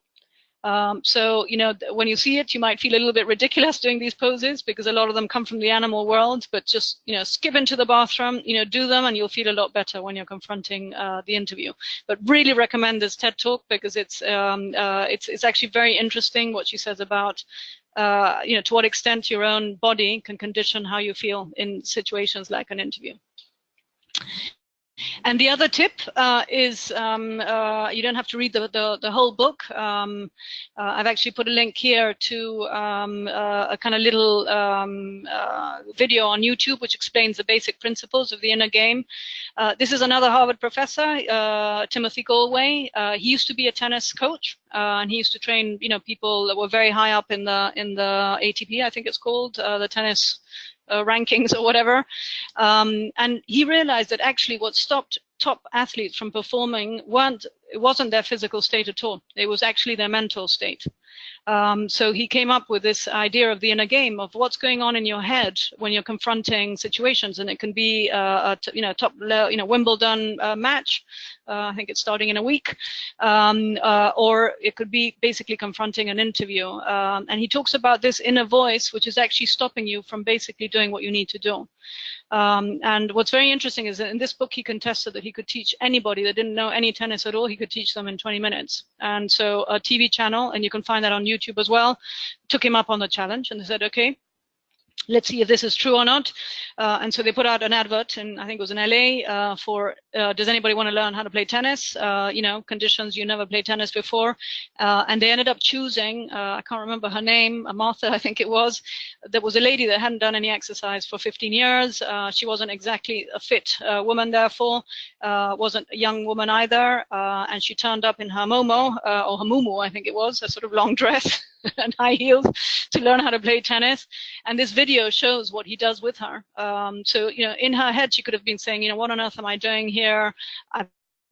So, when you see it, you might feel a little bit ridiculous doing these poses because a lot of them come from the animal world, but just, skip into the bathroom, do them, and you'll feel a lot better when you're confronting the interview. But really recommend this TED Talk because it's actually very interesting what she says about, to what extent your own body can condition how you feel in situations like an interview. And the other tip is you don't have to read the whole book. I've actually put a link here to a kind of little video on YouTube which explains the basic principles of the inner game. This is another Harvard professor, Timothy Galway. He used to be a tennis coach, and he used to train people that were very high up in the ATP, I think it's called, the tennis rankings or whatever, and he realized that actually what stopped top athletes from performing wasn't their physical state at all. It was actually their mental state. So he came up with this idea of the inner game, of what's going on in your head when you're confronting situations, and it can be a top Wimbledon match. I think it's starting in a week, or it could be basically confronting an interview. And he talks about this inner voice, which is actually stopping you from basically doing what you need to do. And what's very interesting is that in this book, he contested that he could teach anybody that didn't know any tennis at all, he could teach them in 20 minutes. And so a TV channel, and you can find that on YouTube as well, took him up on the challenge, and they said, okay, let's see if this is true or not. And so they put out an advert, and I think it was in LA, for does anybody want to learn how to play tennis? Conditions you never played tennis before. And they ended up choosing, I can't remember her name, Martha, I think it was. There was a lady that hadn't done any exercise for 15 years. She wasn't exactly a fit woman, therefore, wasn't a young woman either. And she turned up in her momo, or her muumuu, I think it was, a sort of long dress and high heels to learn how to play tennis. And this video shows what he does with her. So, in her head, she could have been saying, what on earth am I doing here? I've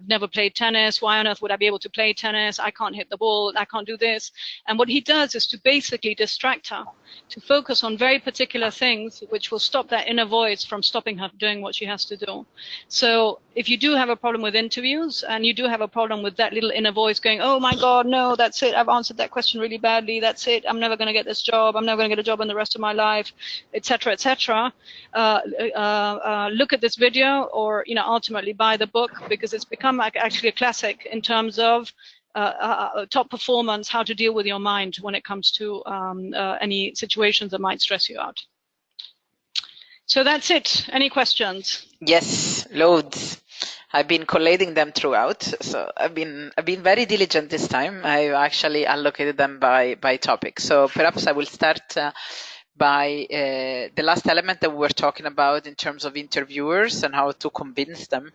never played tennis. Why on earth would I be able to play tennis? I can't hit the ball. I can't do this. And what he does is to basically distract her, to focus on very particular things, which will stop that inner voice from stopping her doing what she has to do. So if you do have a problem with interviews, and you do have a problem with that little inner voice going, oh my God, no, that's it. I've answered that question really badly. That's it. I'm never going to get this job. I'm never going to get a job in the rest of my life, etc., etc. Look at this video, or, ultimately buy the book, because it's become actually a classic in terms of top performance, how to deal with your mind when it comes to any situations that might stress you out. So that's it. Any questions? Yes, loads. I've been collating them throughout, so I've been very diligent this time. I've actually allocated them by topic. So perhaps I will start by the last element that we were talking about in terms of interviewers and how to convince them.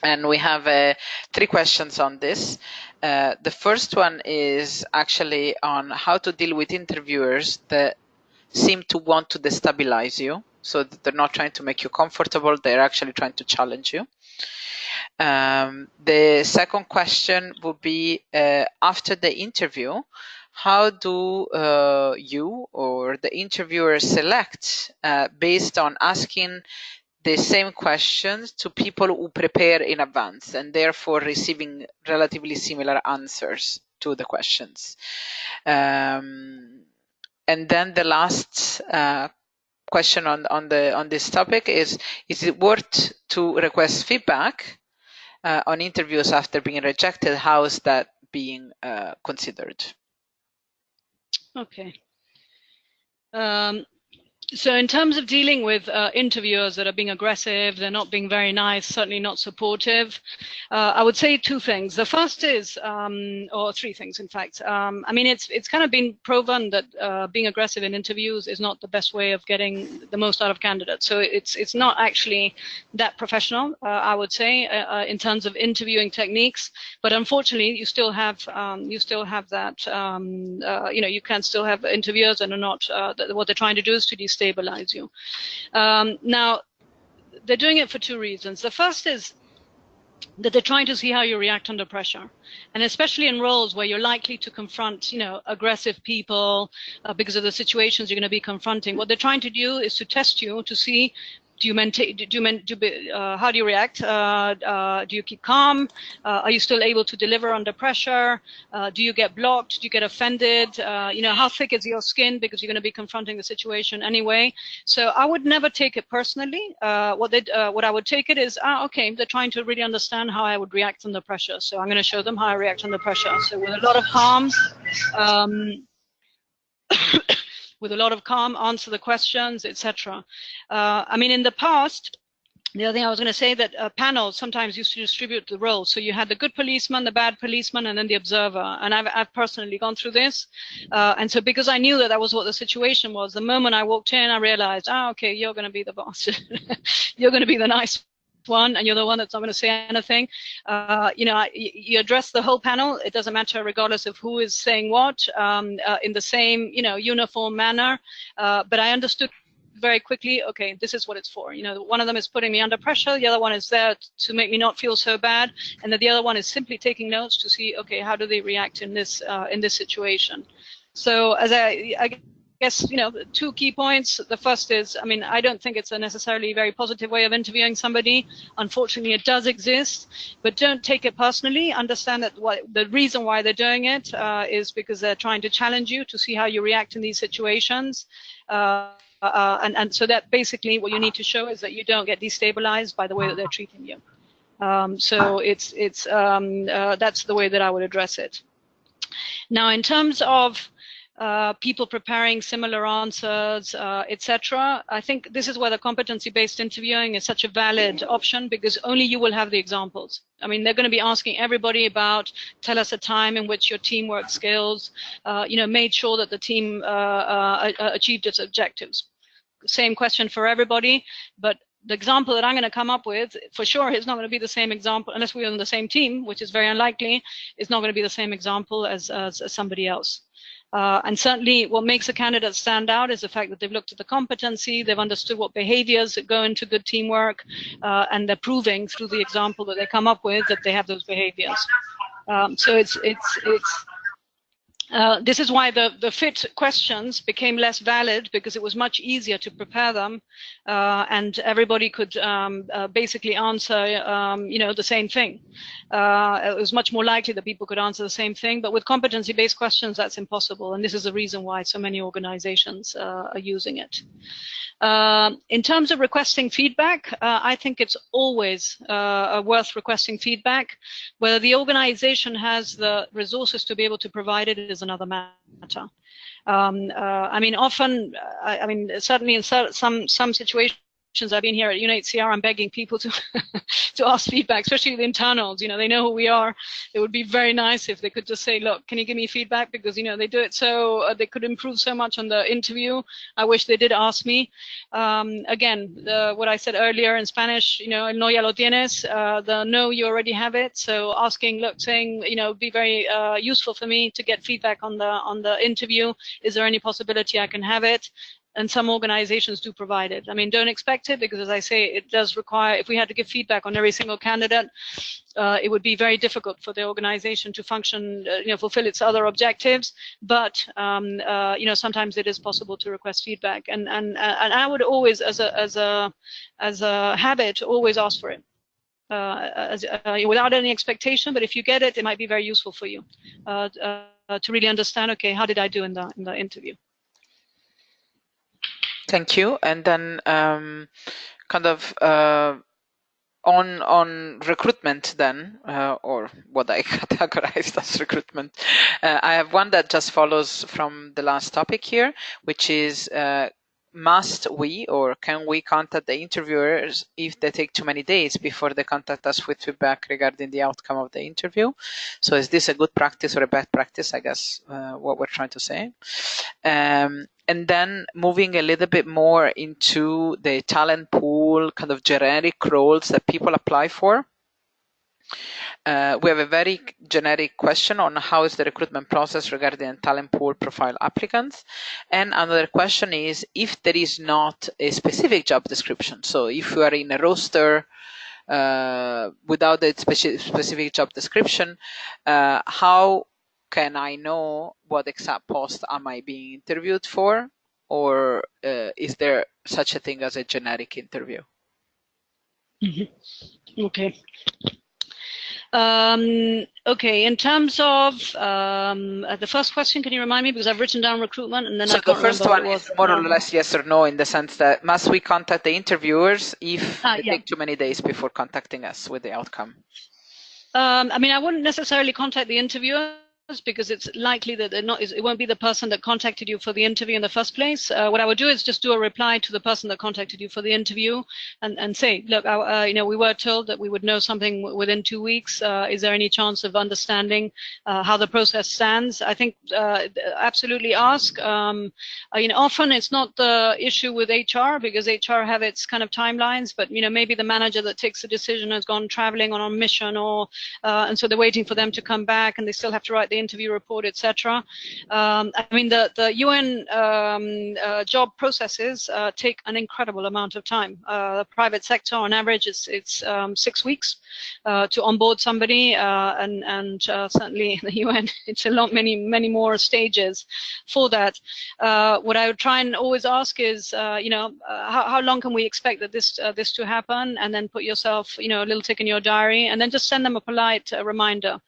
And we have 3 questions on this. The first one is actually on how to deal with interviewers that seem to want to destabilize you. So that they're not trying to make you comfortable, they're actually trying to challenge you. The second question would be, after the interview, how do you or the interviewer select based on asking the same questions to people who prepare in advance and therefore receiving relatively similar answers to the questions? And then the last question on this topic is it worth to request feedback on interviews after being rejected? How is that being considered? Okay. So in terms of dealing with interviewers that are being aggressive, they're not being very nice, certainly not supportive, I would say 2 things. The first is, or 3 things, in fact. I mean, it's kind of been proven that being aggressive in interviews is not the best way of getting the most out of candidates. So it's not actually that professional, I would say, in terms of interviewing techniques. But unfortunately, you still have that. You can still have interviewers that are not. What they're trying to do is to destabilize you. Now, they're doing it for 2 reasons. The first is that they're trying to see how you react under pressure, and especially in roles where you're likely to confront, aggressive people because of the situations you're going to be confronting. What they're trying to do is to test you to see, how do you react? Do you keep calm? Are you still able to deliver under pressure? Do you get blocked? Do you get offended? How thick is your skin, because you're going to be confronting the situation anyway. So I would never take it personally. What I would take it is, okay, they're trying to really understand how I would react under pressure. So I'm going to show them how I react under pressure. So with a lot of calm, answer the questions, etc. I mean, in the past, the other thing I was going to say, that panels sometimes used to distribute the roles. So you had the good policeman, the bad policeman, and then the observer. And I've personally gone through this. And so because I knew that was what the situation was, the moment I walked in, I realized, okay, you're going to be the boss. You're going to be the nice one, and you're the one that's not going to say anything. You address the whole panel. It doesn't matter regardless of who is saying what, in the same, uniform manner. But I understood very quickly, okay, this is what it's for. One of them is putting me under pressure, the other one is there to make me not feel so bad, and then the other one is simply taking notes to see, okay, how do they react in this situation. So as I guess, 2 key points. The first is, I mean, I don't think it's a necessarily very positive way of interviewing somebody. Unfortunately, it does exist, but don't take it personally. Understand that the reason why they're doing it is because they're trying to challenge you to see how you react in these situations. And so that basically what you need to show is that you don't get destabilized by the way that they're treating you. So that's the way that I would address it. Now, in terms of people preparing similar answers, etc. I think this is where the competency-based interviewing is such a valid option, because only you will have the examples. I mean, they're going to be asking everybody about, tell us a time in which your teamwork skills, made sure that the team achieved its objectives. Same question for everybody, but the example that I'm going to come up with, for sure, is not going to be the same example, unless we're on the same team, which is very unlikely. It's not going to be the same example as somebody else. And certainly what makes a candidate stand out is the fact that they've looked at the competency, they've understood what behaviors go into good teamwork, and they're proving through the example that they come up with that they have those behaviors. So this is why the fit questions became less valid, because it was much easier to prepare them, and everybody could basically answer, the same thing. It was much more likely that people could answer the same thing, but with competency-based questions, that's impossible, and this is the reason why so many organizations are using it. In terms of requesting feedback, I think it's always worth requesting feedback. Whether the organization has the resources to be able to provide it is another matter. I mean, often, certainly in some situations, I've been here at UNHCR, I'm begging people to to ask feedback, especially the internals. They know who we are. It would be very nice if they could just say, look, can you give me feedback? Because, they do it so, they could improve so much on the interview. I wish they did ask me. Again, what I said earlier in Spanish, el no ya lo tienes, the no, you already have it. So asking, look, saying, it'd be very useful for me to get feedback on the interview. Is there any possibility I can have it? And some organizations do provide it. I mean, don't expect it, because as I say, it does require, if we had to give feedback on every single candidate, it would be very difficult for the organization to function, fulfill its other objectives. But, sometimes it is possible to request feedback. And I would always, as a habit, always ask for it. Without any expectation, but if you get it, it might be very useful for you to really understand, okay, how did I do in the interview? Thank you. And then kind of on recruitment then, or what I categorized as recruitment, I have one that just follows from the last topic here, which is must we or can we contact the interviewers if they take too many days before they contact us with feedback regarding the outcome of the interview? So is this a good practice or a bad practice, I guess, what we're trying to say. And then moving a little bit more into the talent pool, kind of generic roles that people apply for. We have a very generic question on how is the recruitment process regarding talent pool profile applicants. And another question is if there is not a specific job description. So if you are in a roster without a specific job description, how can I know what exact post am I being interviewed for? Or is there such a thing as a generic interview? Mm-hmm. Okay. Okay, in terms of the first question, can you remind me? Because I've written down recruitment and then I can't remember. So the first one is more or less yes or no, in the sense that must we contact the interviewers if they take too many days before contacting us with the outcome? I mean, I wouldn't necessarily contact the interviewer, because it's likely that it won't be the person that contacted you for the interview in the first place. What I would do is just do a reply to the person that contacted you for the interview and say, look, we were told that we would know something within 2 weeks. Is there any chance of understanding how the process stands? I think absolutely ask. Often it's not the issue with HR, because HR have its kind of timelines, but maybe the manager that takes the decision has gone traveling on a mission, or and so they're waiting for them to come back, and they still have to write the interview report, etc. I mean, the UN job processes take an incredible amount of time. The private sector, on average, it's 6 weeks to onboard somebody, and certainly in the UN, it's a lot, many more stages for that. What I would try and always ask is, how long can we expect that this to happen, and then put yourself, a little tick in your diary, and then just send them a polite reminder.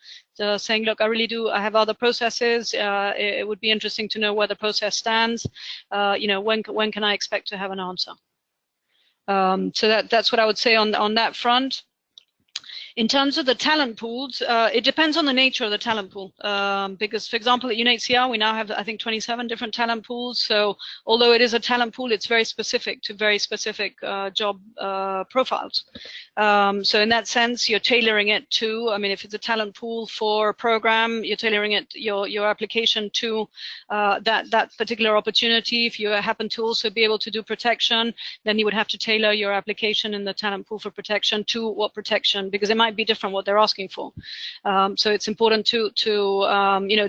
Saying, look, I have other processes. It would be interesting to know where the process stands. When can I expect to have an answer? So that's what I would say on that front. In terms of the talent pools, it depends on the nature of the talent pool. Because, for example, at UNHCR, we now have, I think, 27 different talent pools. So although it is a talent pool, it's very specific to very specific job profiles. So in that sense, you're tailoring it to, I mean, if it's a talent pool for a program, you're tailoring it, your application to that particular opportunity. If you happen to also be able to do protection, then you would have to tailor your application in the talent pool for protection to what protection, because it might be different what they're asking for. So it's important to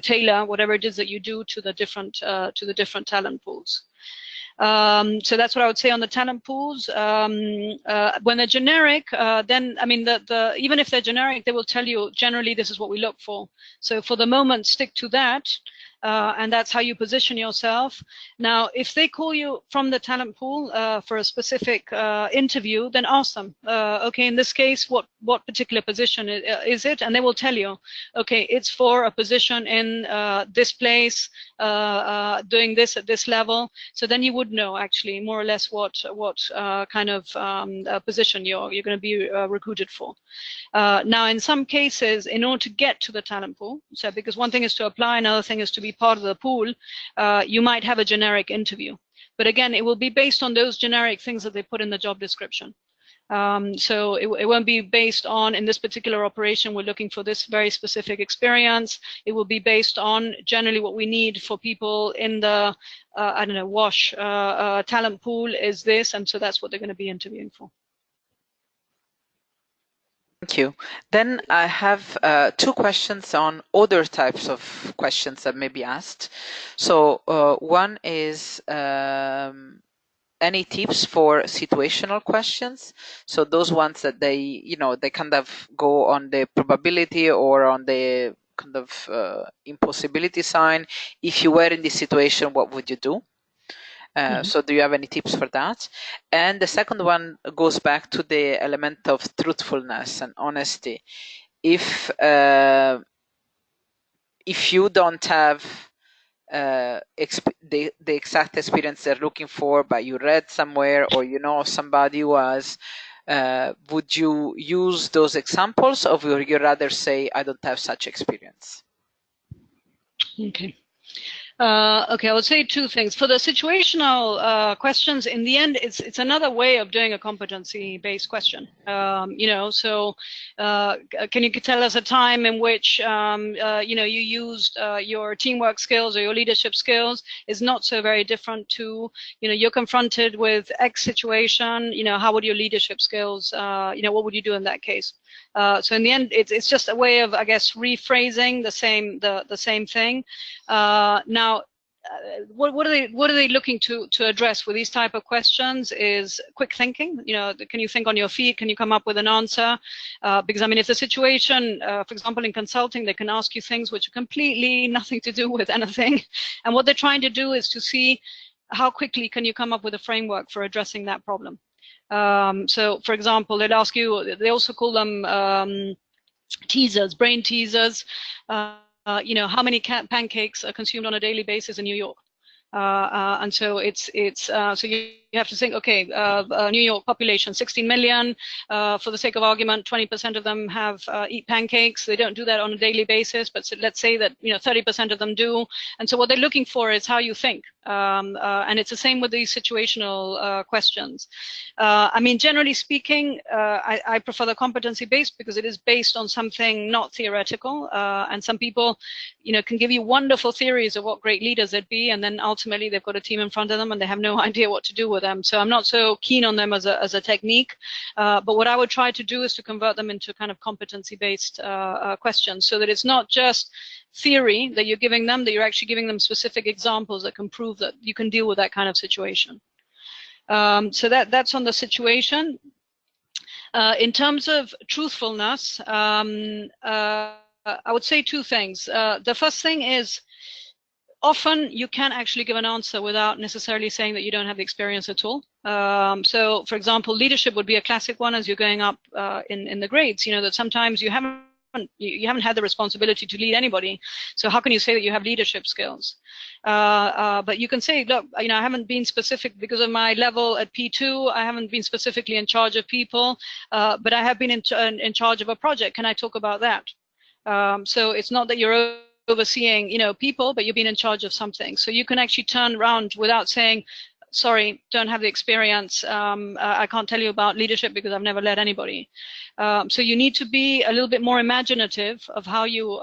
tailor whatever it is that you do to the different talent pools. So that's what I would say on the talent pools. When they're generic, then, I mean, even if they're generic, they will tell you generally this is what we look for. So for the moment, stick to that. And that's how you position yourself. Now, if they call you from the talent pool for a specific interview, then ask them, okay, in this case, what particular position is it? And they will tell you, okay, it's for a position in this place, doing this at this level. So then you would know actually more or less what kind of position you're going to be recruited for. Now, in some cases, in order to get to the talent pool, so because one thing is to apply, another thing is to be part of the pool, you might have a generic interview. But again, it will be based on those generic things that they put in the job description. So it won't be based on, in this particular operation, we're looking for this very specific experience. It will be based on generally what we need for people in the, I don't know, WASH talent pool is this, and so that's what they're going to be interviewing for. Thank you. Then I have 2 questions on other types of questions that may be asked. So one is, any tips for situational questions? So those ones that they kind of go on the probability or on the kind of impossibility sign. If you were in this situation, what would you do? So do you have any tips for that? And the second one goes back to the element of truthfulness and honesty. If you don't have the exact experience they're looking for, but you read somewhere or you know somebody who has, would you use those examples, or would you rather say, I don't have such experience? Okay. Okay, I would say 2 things. For the situational questions, in the end, it's another way of doing a competency-based question. So can you tell us a time in which you used your teamwork skills or your leadership skills? Is not so very different to you're confronted with X situation. How would your leadership skills? What would you do in that case? So in the end, it's just a way of, I guess, rephrasing the same thing. Now, what are they looking to address with these type of questions? Is quick thinking. Can you think on your feet? Can you come up with an answer? Because I mean, if the situation, for example, in consulting, they can ask you things which are completely nothing to do with anything, and what they're trying to do is to see how quickly can you come up with a framework for addressing that problem. So, for example, they'll ask you, they also call them teasers, brain teasers. How many pancakes are consumed on a daily basis in New York? And so so you have to think, okay, New York population 16 million. For the sake of argument, 20% of them have eat pancakes. They don't do that on a daily basis, but so let's say that 30% of them do. And so what they're looking for is how you think. And it's the same with these situational questions. I mean, generally speaking, I prefer the competency-based because it is based on something not theoretical. And some people, can give you wonderful theories of what great leaders they'd be, and then ultimately they've got a team in front of them and they have no idea what to do with them. So I'm not so keen on them as a technique. But what I would try to do is to convert them into kind of competency-based questions, so that it's not just theory that you're giving them, that you're actually giving them specific examples that can prove that you can deal with that kind of situation. So that's on the situation. In terms of truthfulness, I would say 2 things. The first thing is, often you can actually give an answer without necessarily saying that you don't have the experience at all. So, for example, leadership would be a classic one as you're going up in the grades. That sometimes you haven't had the responsibility to lead anybody. So how can you say that you have leadership skills? But you can say, look, I haven't been specific because of my level at P2. I haven't been specifically in charge of people, but I have been in charge of a project. Can I talk about that? So it's not that you're overseeing, people, but you've been in charge of something. So you can actually turn around without saying, sorry, don't have the experience. I can't tell you about leadership because I've never led anybody. So you need to be a little bit more imaginative of how you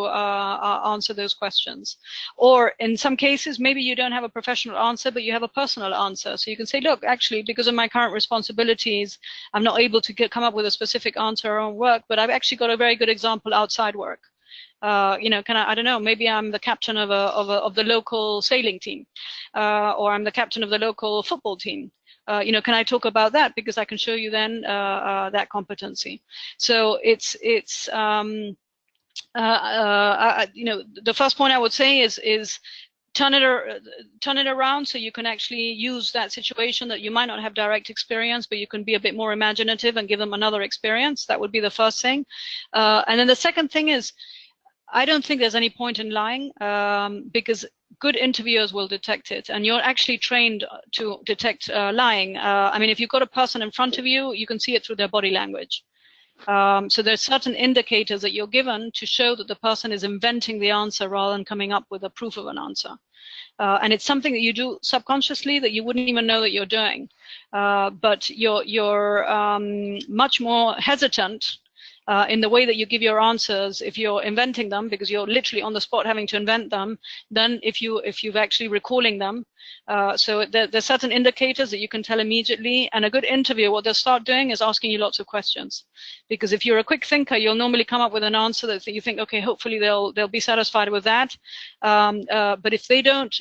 answer those questions. Or in some cases, maybe you don't have a professional answer, but you have a personal answer. So you can say, look, actually, because of my current responsibilities, I'm not able to come up with a specific answer on work, but I've actually got a very good example outside work. I don't know, maybe I'm the captain of the local sailing team, or I'm the captain of the local football team. Can I talk about that? Because I can show you then that competency. So it's the first point I would say is turn it around so you can actually use that situation that you might not have direct experience, but you can be a bit more imaginative and give them another experience. That would be the first thing. And then the second thing is, I don't think there's any point in lying, because good interviewers will detect it, and you're actually trained to detect lying. I mean, if you've got a person in front of you, you can see it through their body language. So there's certain indicators that you're given to show that the person is inventing the answer rather than coming up with a proof of an answer. And it's something that you do subconsciously that you wouldn't even know that you're doing. But you're much more hesitant in the way that you give your answers if you're inventing them, because you're literally on the spot having to invent them, than if you've actually recalling them. So there's certain indicators that you can tell immediately, and a good interview, what they'll start doing is asking you lots of questions. Because if you're a quick thinker, you'll normally come up with an answer that you think, okay, hopefully they'll be satisfied with that. But if they don't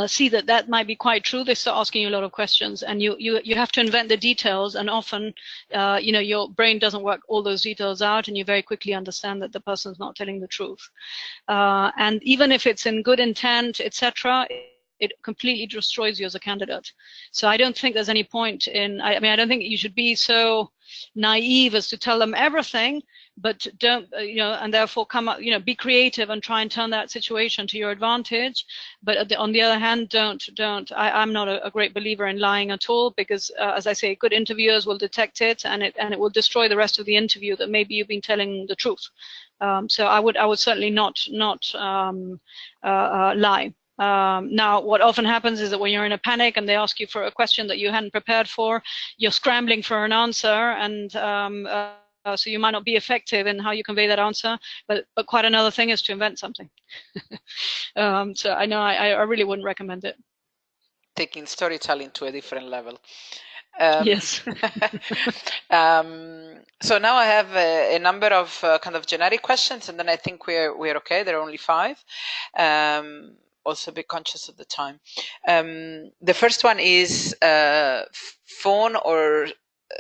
see that might be quite true, they start asking you a lot of questions, and you have to invent the details, and often your brain doesn't work all those details out, and you very quickly understand that the person's not telling the truth. And even if it's in good intent, etc., it completely destroys you as a candidate. So I don't think there's any point in, I mean, I don't think you should be so naive as to tell them everything, but don't, and therefore come up, be creative and try and turn that situation to your advantage. But on the other hand, I'm not a great believer in lying at all, because as I say, good interviewers will detect it, and it will destroy the rest of the interview that maybe you've been telling the truth. So I would certainly not lie. Now, what often happens is that when you're in a panic and they ask you for a question that you hadn't prepared for, you're scrambling for an answer, and so you might not be effective in how you convey that answer. But quite another thing is to invent something. So I know I really wouldn't recommend it. Taking storytelling to a different level. Yes. So now I have a number of kind of generic questions, and then I think we're okay. There are only 5. Also be conscious of the time. The first one is phone or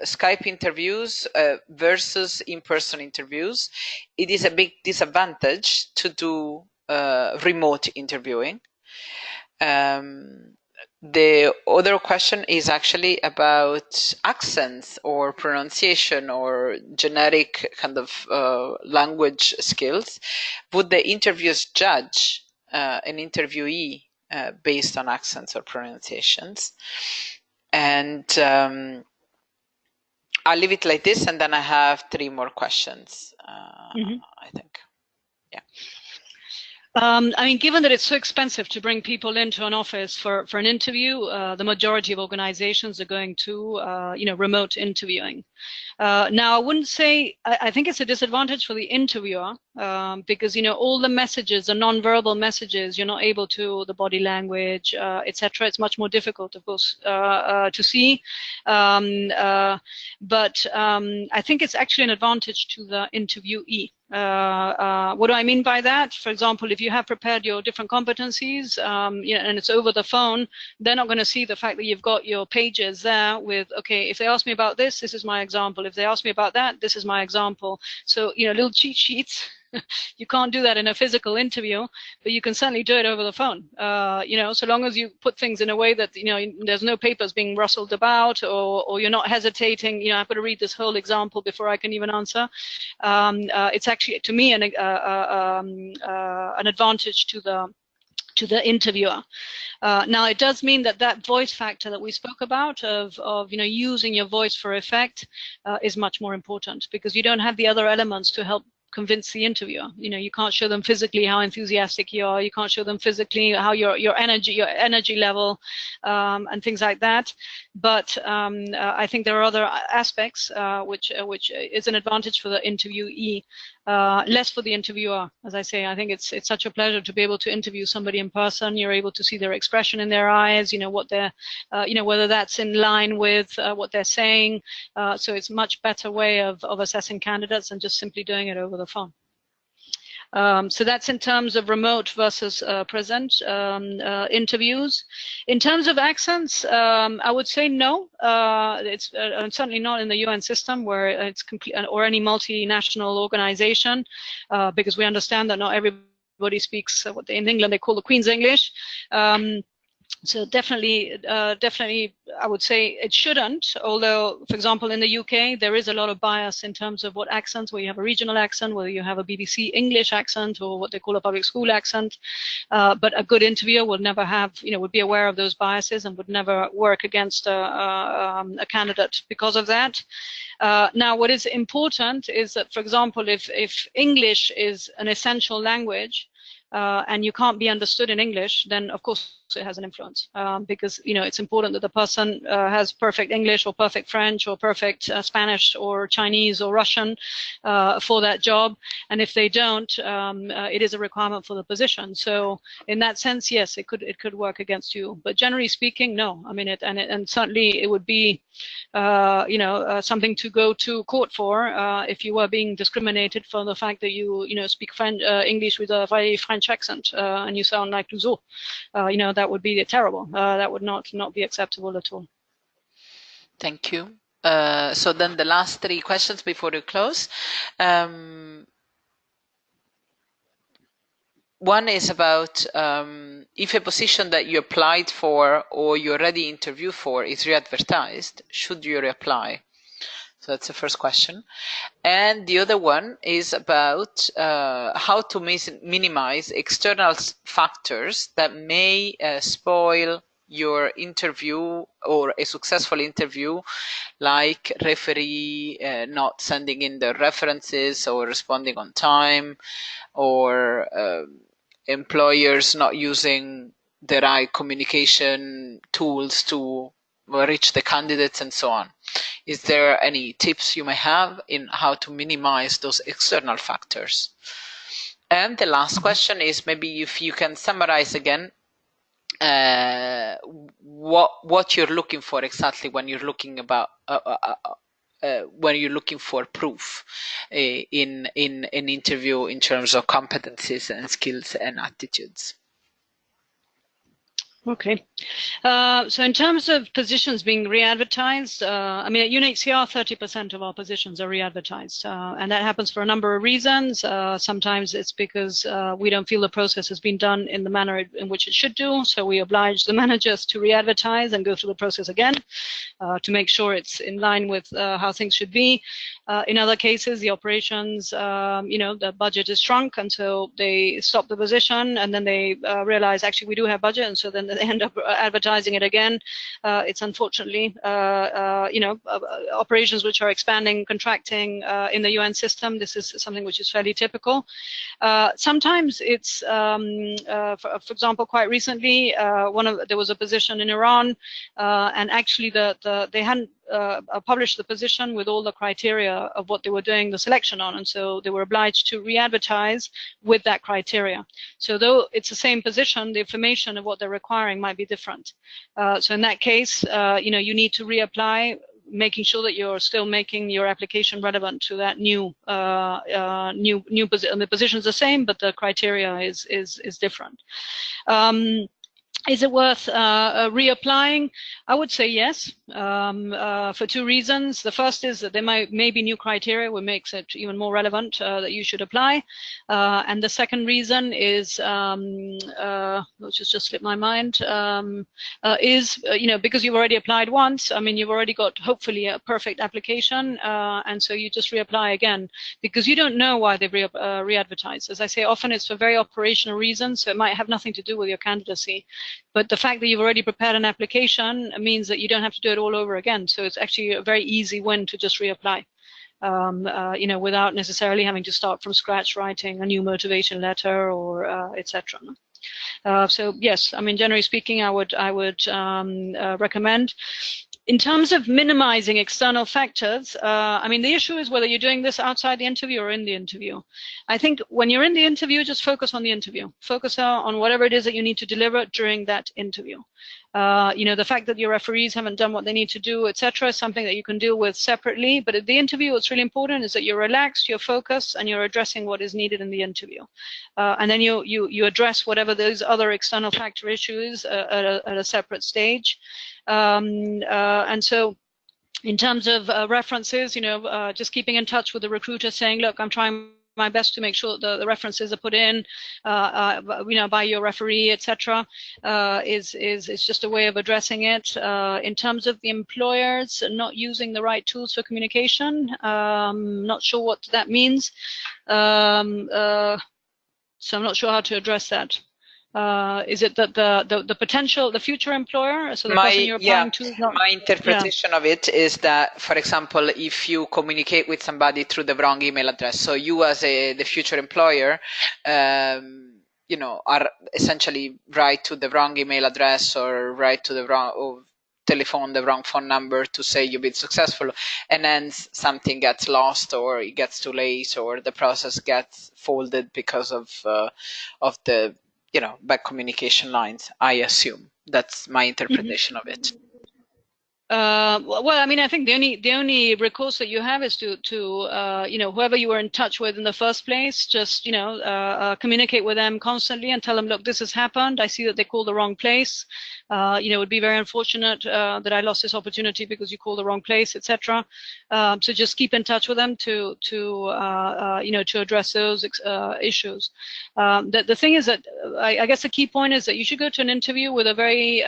Skype interviews versus in-person interviews. It is a big disadvantage to do remote interviewing. The other question is actually about accents or pronunciation or generic kind of language skills. Would the interviewers judge an interviewee based on accents or pronunciations? And I'll leave it like this, and then I have 3 more questions, I think. Yeah. I mean, given that it's so expensive to bring people into an office for an interview, the majority of organizations are going to, remote interviewing. Now, I wouldn't say, I think it's a disadvantage for the interviewer, because, all the messages, the non-verbal messages, you're not able to, the body language, etc. It's much more difficult, of course, to see. But I think it's actually an advantage to the interviewee. What do I mean by that? For example, if you have prepared your different competencies, and it's over the phone, they're not going to see the fact that you've got your pages there with, okay, if they ask me about this, this is my example. If they ask me about that, this is my example. So, little cheat sheets. You can't do that in a physical interview, but you can certainly do it over the phone. So long as you put things in a way that, there's no papers being rustled about, or you're not hesitating, I've got to read this whole example before I can even answer. It's actually, to me, an advantage to the interviewer. Now, it does mean that voice factor that we spoke about of using your voice for effect is much more important, because you don't have the other elements to help convince the interviewer. You can't show them physically how enthusiastic you are. You can't show them physically how your energy level, and things like that. But I think there are other aspects which is an advantage for the interviewee, less for the interviewer. As I say, I think it's such a pleasure to be able to interview somebody in person. You're able to see their expression in their eyes, what they're, whether that's in line with what they're saying. So it's a much better way of assessing candidates than just simply doing it over the phone. So that's in terms of remote versus present interviews. In terms of accents, I would say no. It's certainly not in the UN system, where it's complete, or any multinational organization, because we understand that not everybody speaks what in England they call the Queen's English. So definitely, I would say it shouldn't. Although, for example, in the UK, there is a lot of bias in terms of what accents, where you have a regional accent, whether you have a BBC English accent or what they call a public school accent. But a good interviewer would never have, would be aware of those biases and would never work against a candidate because of that. Now, what is important is that, for example, if English is an essential language, and you can't be understood in English, then of course it has an influence, because it's important that the person has perfect English or perfect French or perfect Spanish or Chinese or Russian for that job. And if they don't, it is a requirement for the position. So in that sense, yes, it could work against you. But generally speaking, no. I mean, and certainly it would be something to go to court for if you were being discriminated for the fact that you speak French, English with a very French accent and you sound like Luzo. That would be terrible. That would not be acceptable at all. Thank you. So then the last 3 questions before we close. One is about if a position that you applied for or you already interviewed for is re-advertised, should you reapply? So that's the first question. And the other one is about how to minimize external factors that may spoil your interview or a successful interview, like referee not sending in their references or responding on time, or employers not using the right communication tools to reach the candidates and so on. Is there any tips you may have in how to minimize those external factors? And the last question is maybe if you can summarize again what you're looking for exactly when you're looking about when you're looking for proof in an interview in terms of competencies and skills and attitudes. Okay. So in terms of positions being re-advertised, I mean, at UNHCR, 30% of our positions are re-advertised. And that happens for a number of reasons. Sometimes it's because we don't feel the process has been done in the manner in which it should do. So we oblige the managers to re-advertise and go through the process again to make sure it's in line with how things should be. In other cases, the operations, the budget is shrunk, and so they stop the position, and then they realize, actually, we do have budget, and so then they end up advertising it again. It's unfortunately, operations which are expanding, contracting in the UN system. This is something which is fairly typical. Sometimes it's, for example, quite recently, there was a position in Iran, and actually they hadn't published the position with all the criteria of what they were doing the selection on, and so they were obliged to re-advertise with that criteria. So though it's the same position, the information of what they're requiring might be different. So in that case, you need to reapply, making sure that you're still making your application relevant to that new position. The position's the same, but the criteria is different. Is it worth reapplying? I would say yes, for 2 reasons. The first is that there may be new criteria which makes it even more relevant that you should apply. And the second reason is, which has just slipped my mind, is, because you've already applied once, I mean, you've already got hopefully a perfect application, and so you just reapply again, because you don't know why they've re-advertised. As I say, often it's for very operational reasons, so it might have nothing to do with your candidacy. But the fact that you've already prepared an application means that you don't have to do it all over again. So it's actually a very easy win to just reapply, without necessarily having to start from scratch writing a new motivation letter or etc. So yes, I mean, generally speaking, I would recommend. In terms of minimizing external factors, I mean, the issue is whether you're doing this outside the interview or in the interview. I think when you're in the interview, just focus on the interview. Focus on whatever it is that you need to deliver during that interview. The fact that your referees haven't done what they need to do, etc., is something that you can deal with separately. But at the interview, what's really important is that you're relaxed, you're focused, and you're addressing what is needed in the interview. And then you address whatever those other external factor issues at a separate stage. And so in terms of references, just keeping in touch with the recruiter saying, look, I'm trying my best to make sure the references are put in, by your referee, etc. Is just a way of addressing it. In terms of the employers not using the right tools for communication, not sure what that means. So I'm not sure how to address that. Is it that the future employer, so the person you're applying to is not... My interpretation of it is that, for example, if you communicate with somebody through the wrong email address, so you as the future employer, are essentially write to the wrong email address or write to the wrong, or telephone the wrong phone number to say you've been successful, and then something gets lost or it gets too late or the process gets folded because of the bad communication lines. I assume that's my interpretation of it. Well, I mean, I think the only recourse that you have is to whoever you were in touch with in the first place, just communicate with them constantly and tell them, look, this has happened. I see that they called the wrong place. It would be very unfortunate that I lost this opportunity because you called the wrong place, etc. So just keep in touch with them to address those issues. The thing is that I guess the key point is that you should go to an interview with a very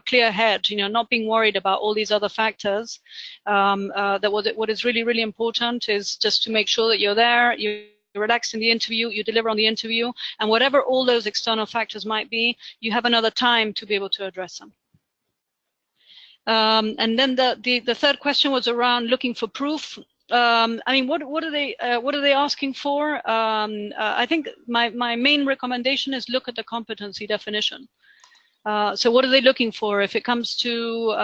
clear head, not being worried about all these other factors. That what is really, really important is just to make sure that you're there, you're relaxed in the interview, you deliver on the interview, and whatever all those external factors might be, you have another time to be able to address them. And then the third question was around looking for proof. I mean, what are they asking for? I think my main recommendation is look at the competency definition. So what are they looking for? If it comes to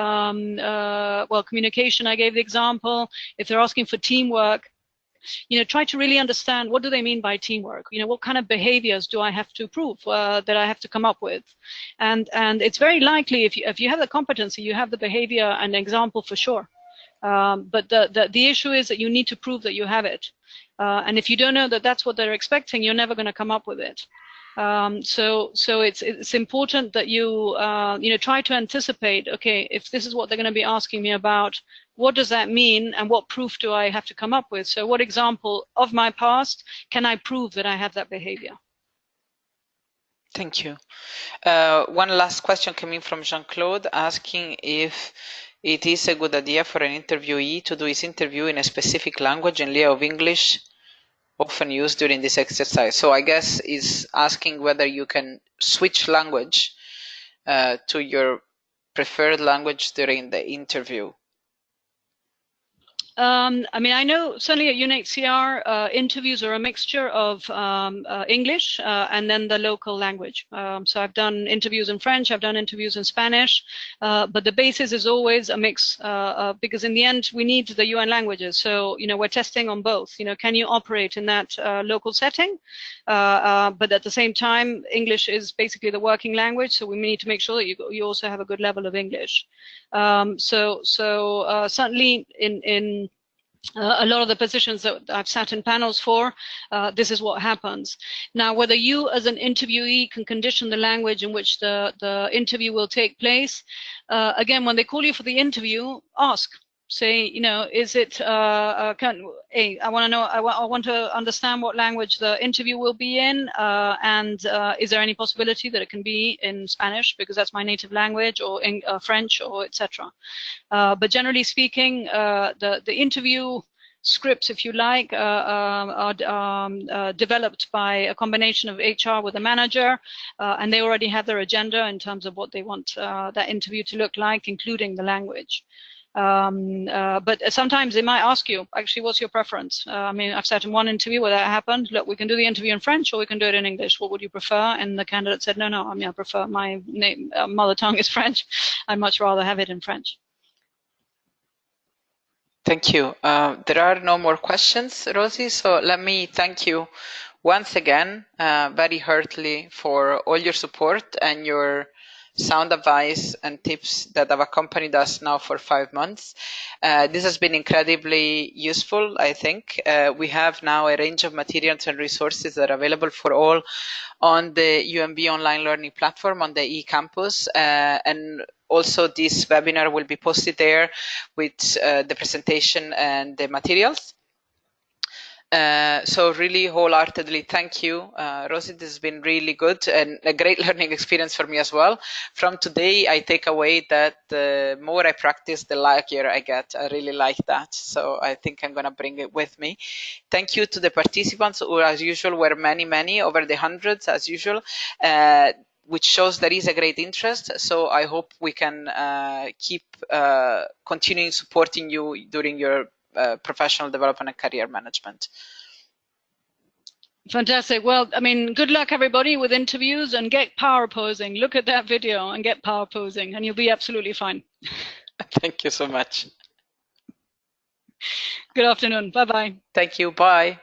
communication, I gave the example. If they're asking for teamwork, try to really understand what do they mean by teamwork. What kind of behaviors do I have to prove that I have to come up with? And it's very likely if you have the competency, you have the behavior and example for sure. But the issue is that you need to prove that you have it. And if you don't know that that's what they're expecting, you're never going to come up with it. So it's important that you try to anticipate, okay, if this is what they're going to be asking me about, what does that mean and what proof do I have to come up with? So what example of my past can I prove that I have that behavior? Thank you. One last question coming from Jean-Claude asking if it is a good idea for an interviewee to do his interview in a specific language in lieu of English often used during this exercise. So I guess is asking whether you can switch language to your preferred language during the interview. I mean, I know certainly at UNHCR, interviews are a mixture of English and then the local language. So I've done interviews in French, I've done interviews in Spanish, but the basis is always a mix because in the end, we need the UN languages. So, we're testing on both. Can you operate in that local setting? But at the same time, English is basically the working language. So we need to make sure that you also have a good level of English. So certainly in a lot of the positions that I've sat in panels for, this is what happens. Now, whether you as an interviewee can condition the language in which the interview will take place, again, when they call you for the interview, ask. Say, is it, I want to know, I want to understand what language the interview will be in, and is there any possibility that it can be in Spanish, because that's my native language, or in French, or etc. But generally speaking, the interview scripts, if you like, are developed by a combination of HR with a manager, and they already have their agenda in terms of what they want that interview to look like, including the language. But sometimes they might ask you, actually, what's your preference? I mean, I've sat in one interview where that happened. Look, we can do the interview in French or we can do it in English. What would you prefer? And the candidate said, no, I mean, I prefer my mother tongue is French. I'd much rather have it in French. Thank you. There are no more questions, Rosie. So let me thank you once again, very heartily, for all your support and your sound advice and tips that have accompanied us now for 5 months. This has been incredibly useful, I think. We have now a range of materials and resources that are available for all on the UMB online learning platform on the eCampus. And also this webinar will be posted there with the presentation and the materials. So really wholeheartedly thank you, Rosie. This has been really good and a great learning experience for me as well. From today, I take away that the more I practice, the luckier I get. I really like that. So I think I'm going to bring it with me. Thank you to the participants who, as usual, were many, over the hundreds, as usual. Which shows there is a great interest. So I hope we can keep continuing supporting you during your professional development and career management. Fantastic. Well, I mean, good luck everybody with interviews, and get power posing. Look at that video and get power posing, and you'll be absolutely fine. Thank you so much. Good afternoon. Bye-bye. Thank you. Bye.